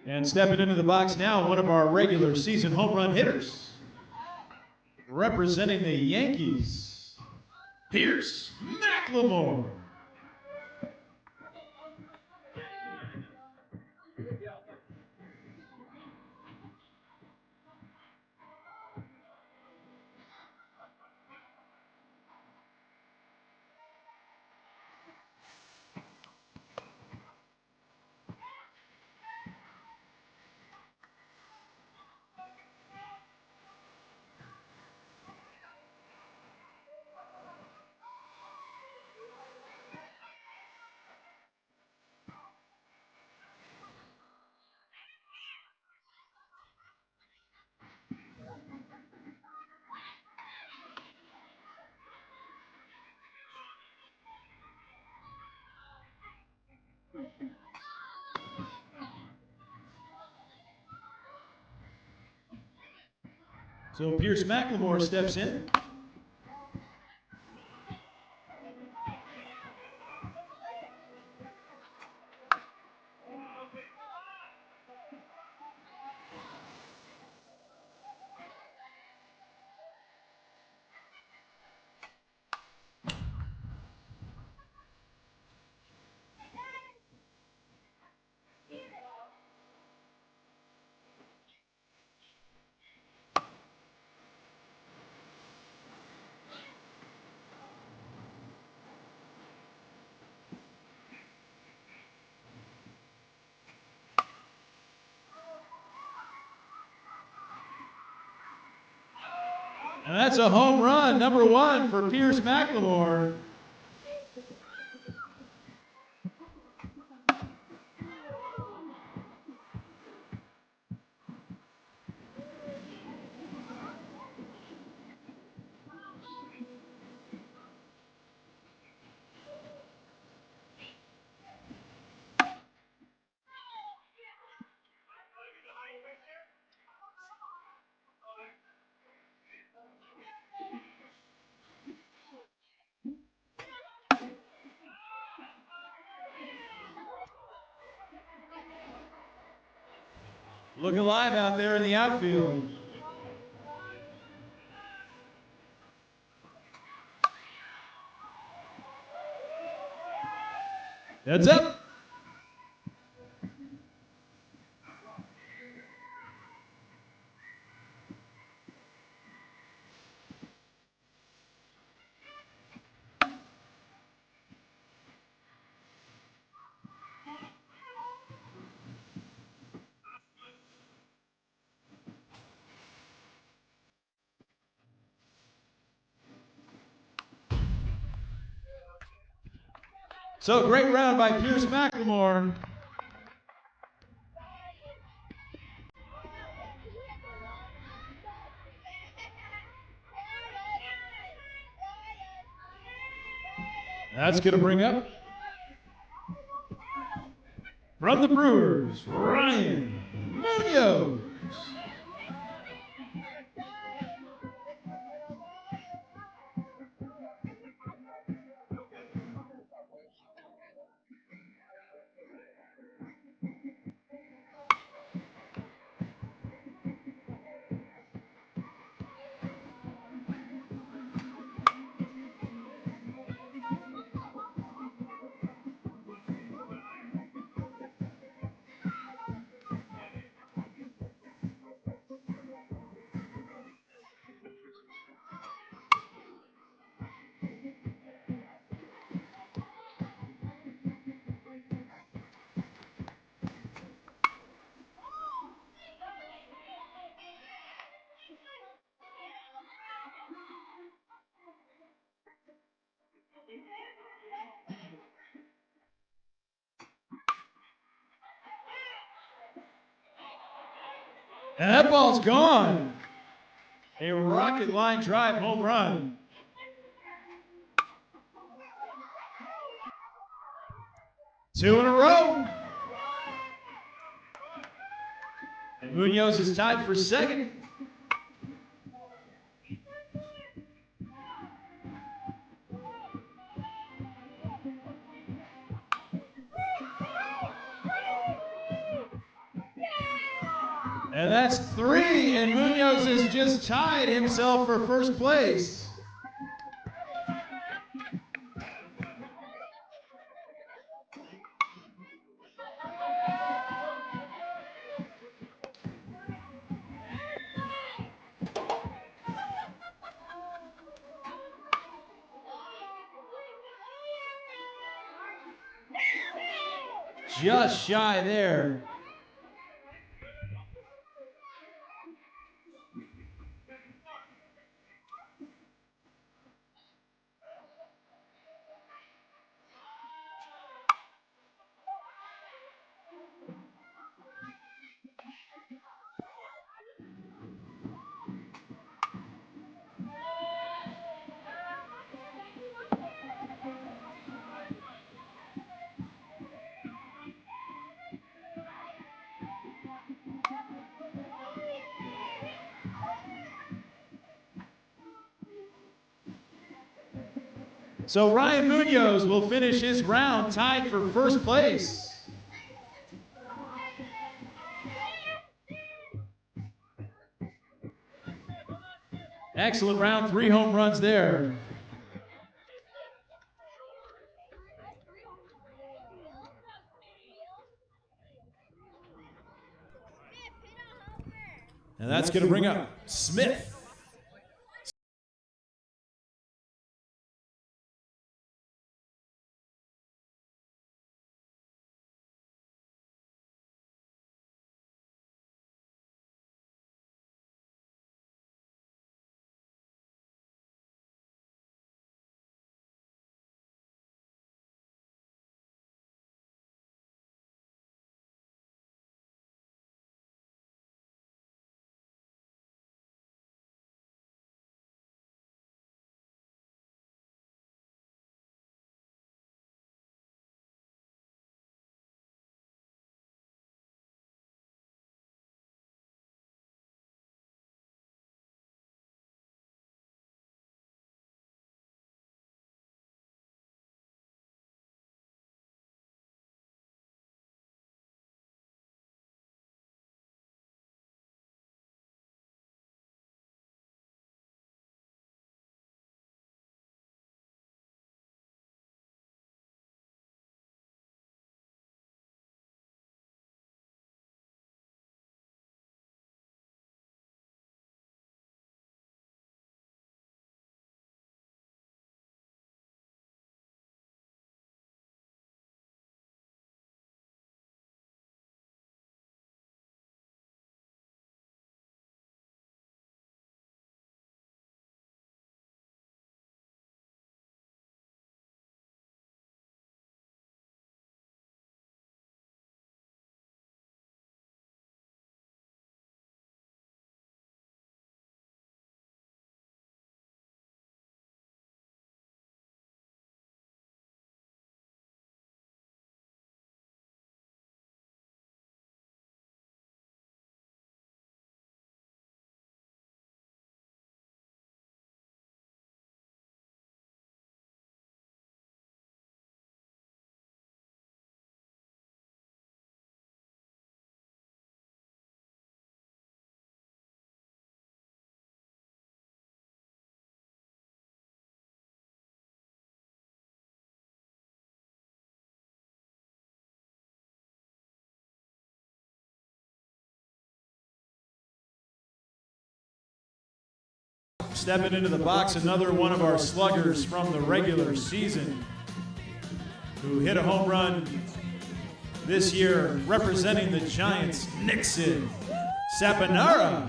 Speaker 1: And stepping into the box now, one of our regular season home run hitters. Representing the Yankees, Pierce McLemore. So Pierce McLemore steps in. And that's a home run, number one for Pierce McLemore. Looking live out there in the outfield. Heads up. So great round by Pierce McLemore. That's going to bring up from the Brewers, Ryan Munoz. And that ball's gone. A rocket line drive home run. Two in a row. And Munoz is tied for second. And that's three, and Munoz has just tied himself for first place. Just shy there. So Ryan Munoz will finish his round tied for first place. Excellent round, 3 home runs there. And that's going to bring up Smith. Stepping into the box, another one of our sluggers from the regular season who hit a home run this year representing the Giants, Nixon Sapanara.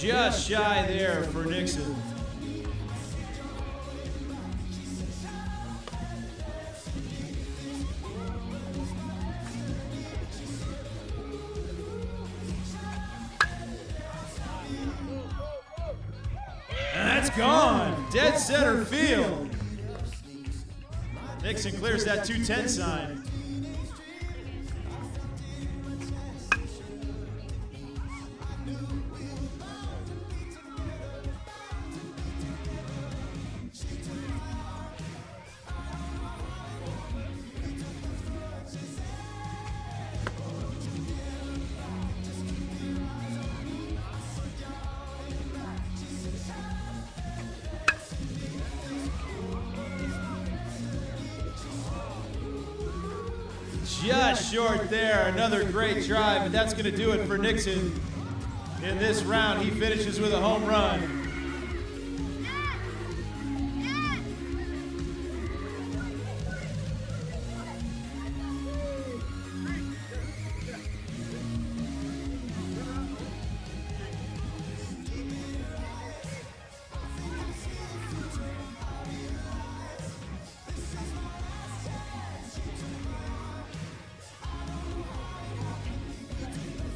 Speaker 1: Just shy there for Nixon. And that's gone. Dead center field. Nixon clears that 210 sign. Just short there. Another great try, but that's going to do it for Nixon in this round. He finishes with a home run.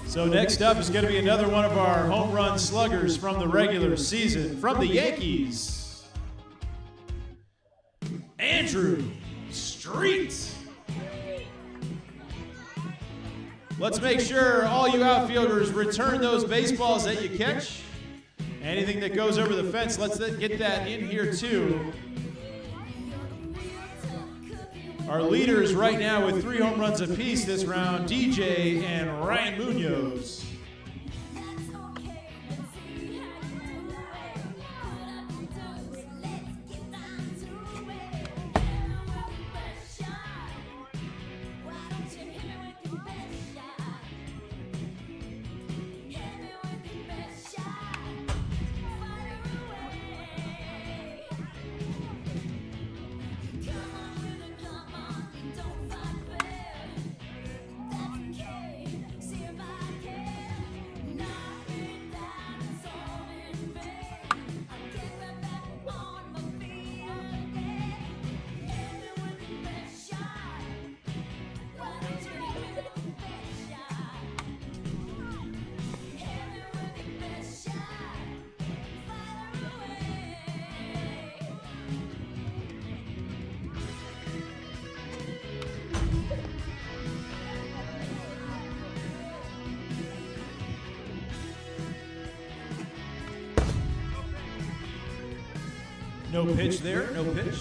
Speaker 1: So next up is going to be another one of our home run sluggers from the regular season. From the Yankees, Andrew Street. Let's make sure all you outfielders return those baseballs that you catch. Anything that goes over the fence, let's get that in here too. Our leaders right now with 3 home runs apiece this round, DJ and Ryan Munoz. No pitch there, no pitch.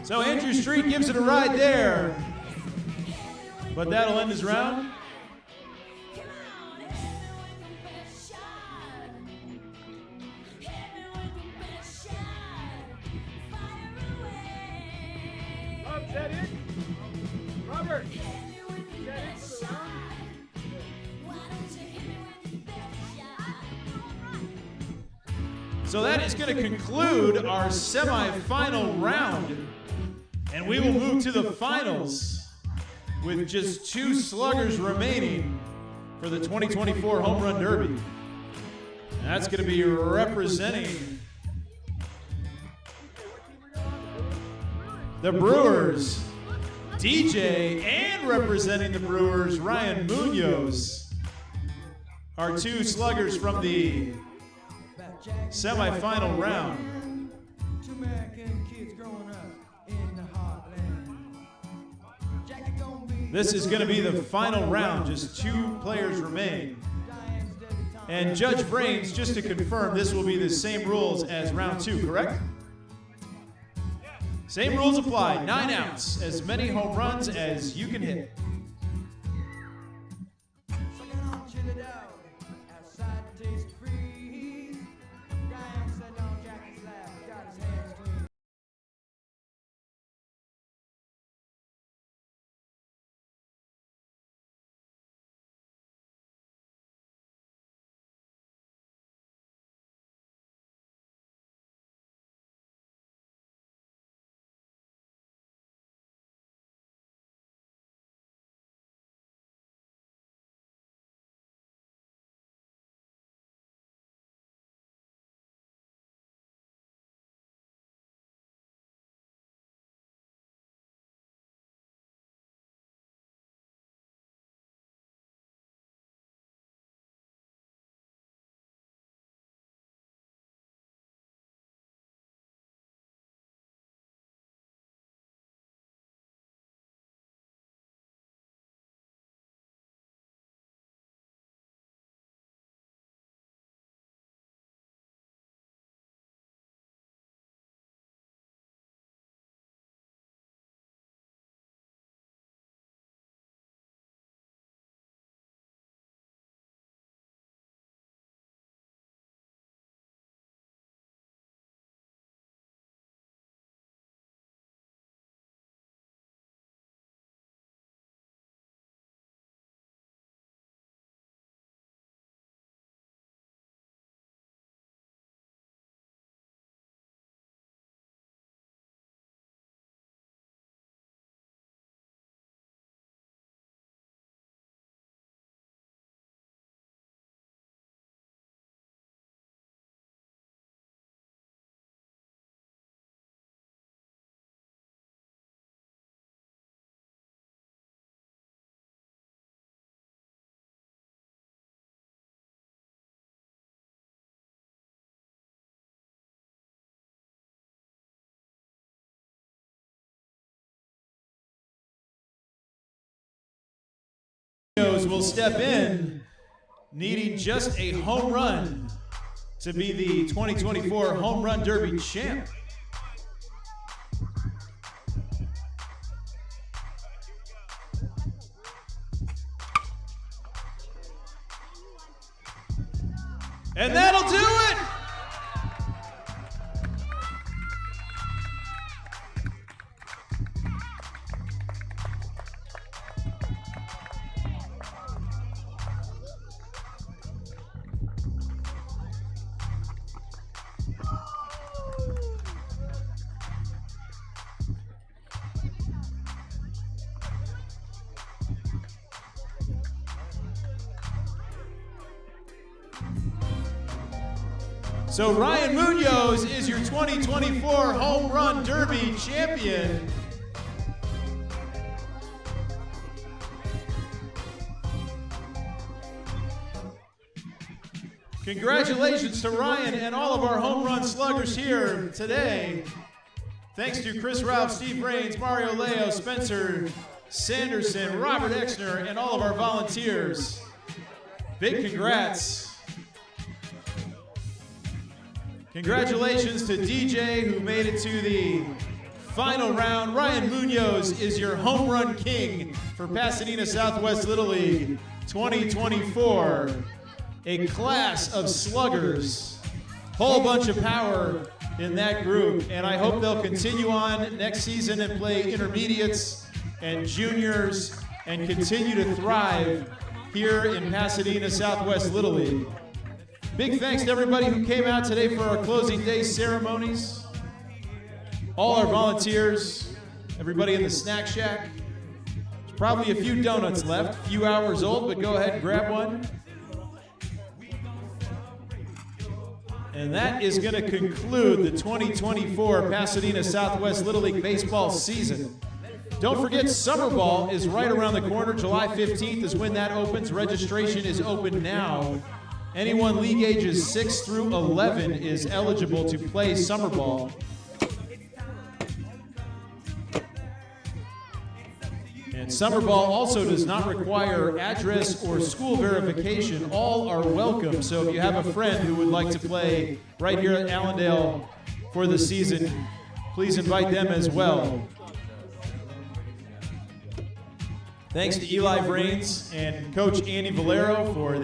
Speaker 1: So Andrew Street gives it a ride there. But that'll end his round.
Speaker 2: Is that it? Robert, is that it for the round?
Speaker 1: So that is going to conclude our semifinal round. And we will move to the finals with just 2 sluggers remaining for the 2024 Home Run Derby. And that's going to be representing the Brewers, DJ, and representing the Brewers, Ryan Munoz, our 2 sluggers from the semifinal round. This is going to be the final round. Just 2 players remain. And Judge Brains, just to confirm, this will be the same rules as round 2, correct? Same rules apply. 9 outs. As many home runs as you can hit. will step in, needing just a home run to be the 2024 Home Run Derby champ. And that'll do it! So Ryan Munoz is your 2024 Home Run Derby champion. Congratulations to Ryan and all of our home run sluggers here today. Thanks to Chris Ralph, Steve Raines, Mario Leo, Spencer Sanderson, Robert Exner, and all of our volunteers. Big congrats. Congratulations to DJ, who made it to the final round. Ryan Munoz is your home run king for Pasadena Southwest Little League 2024. A class of sluggers. Whole bunch of power in that group, and I hope they'll continue on next season and play intermediates and juniors and continue to thrive here in Pasadena Southwest Little League. Big thanks to everybody who came out today for our closing day ceremonies. All our volunteers, everybody in the snack shack. There's probably a few donuts left, a few hours old, but go ahead and grab one. And that is going to conclude the 2024 Pasadena Southwest Little League baseball season. Don't forget, Summer Ball is right around the corner. July 15th is when that opens. Registration is open now. Anyone league ages 6 through 11 is eligible to play Summer Ball. And Summer Ball also does not require address or school verification. All are welcome. So if you have a friend who would like to play right here at Allendale for the season, please invite them as well. Thanks to Eli Raines and Coach Andy Valero for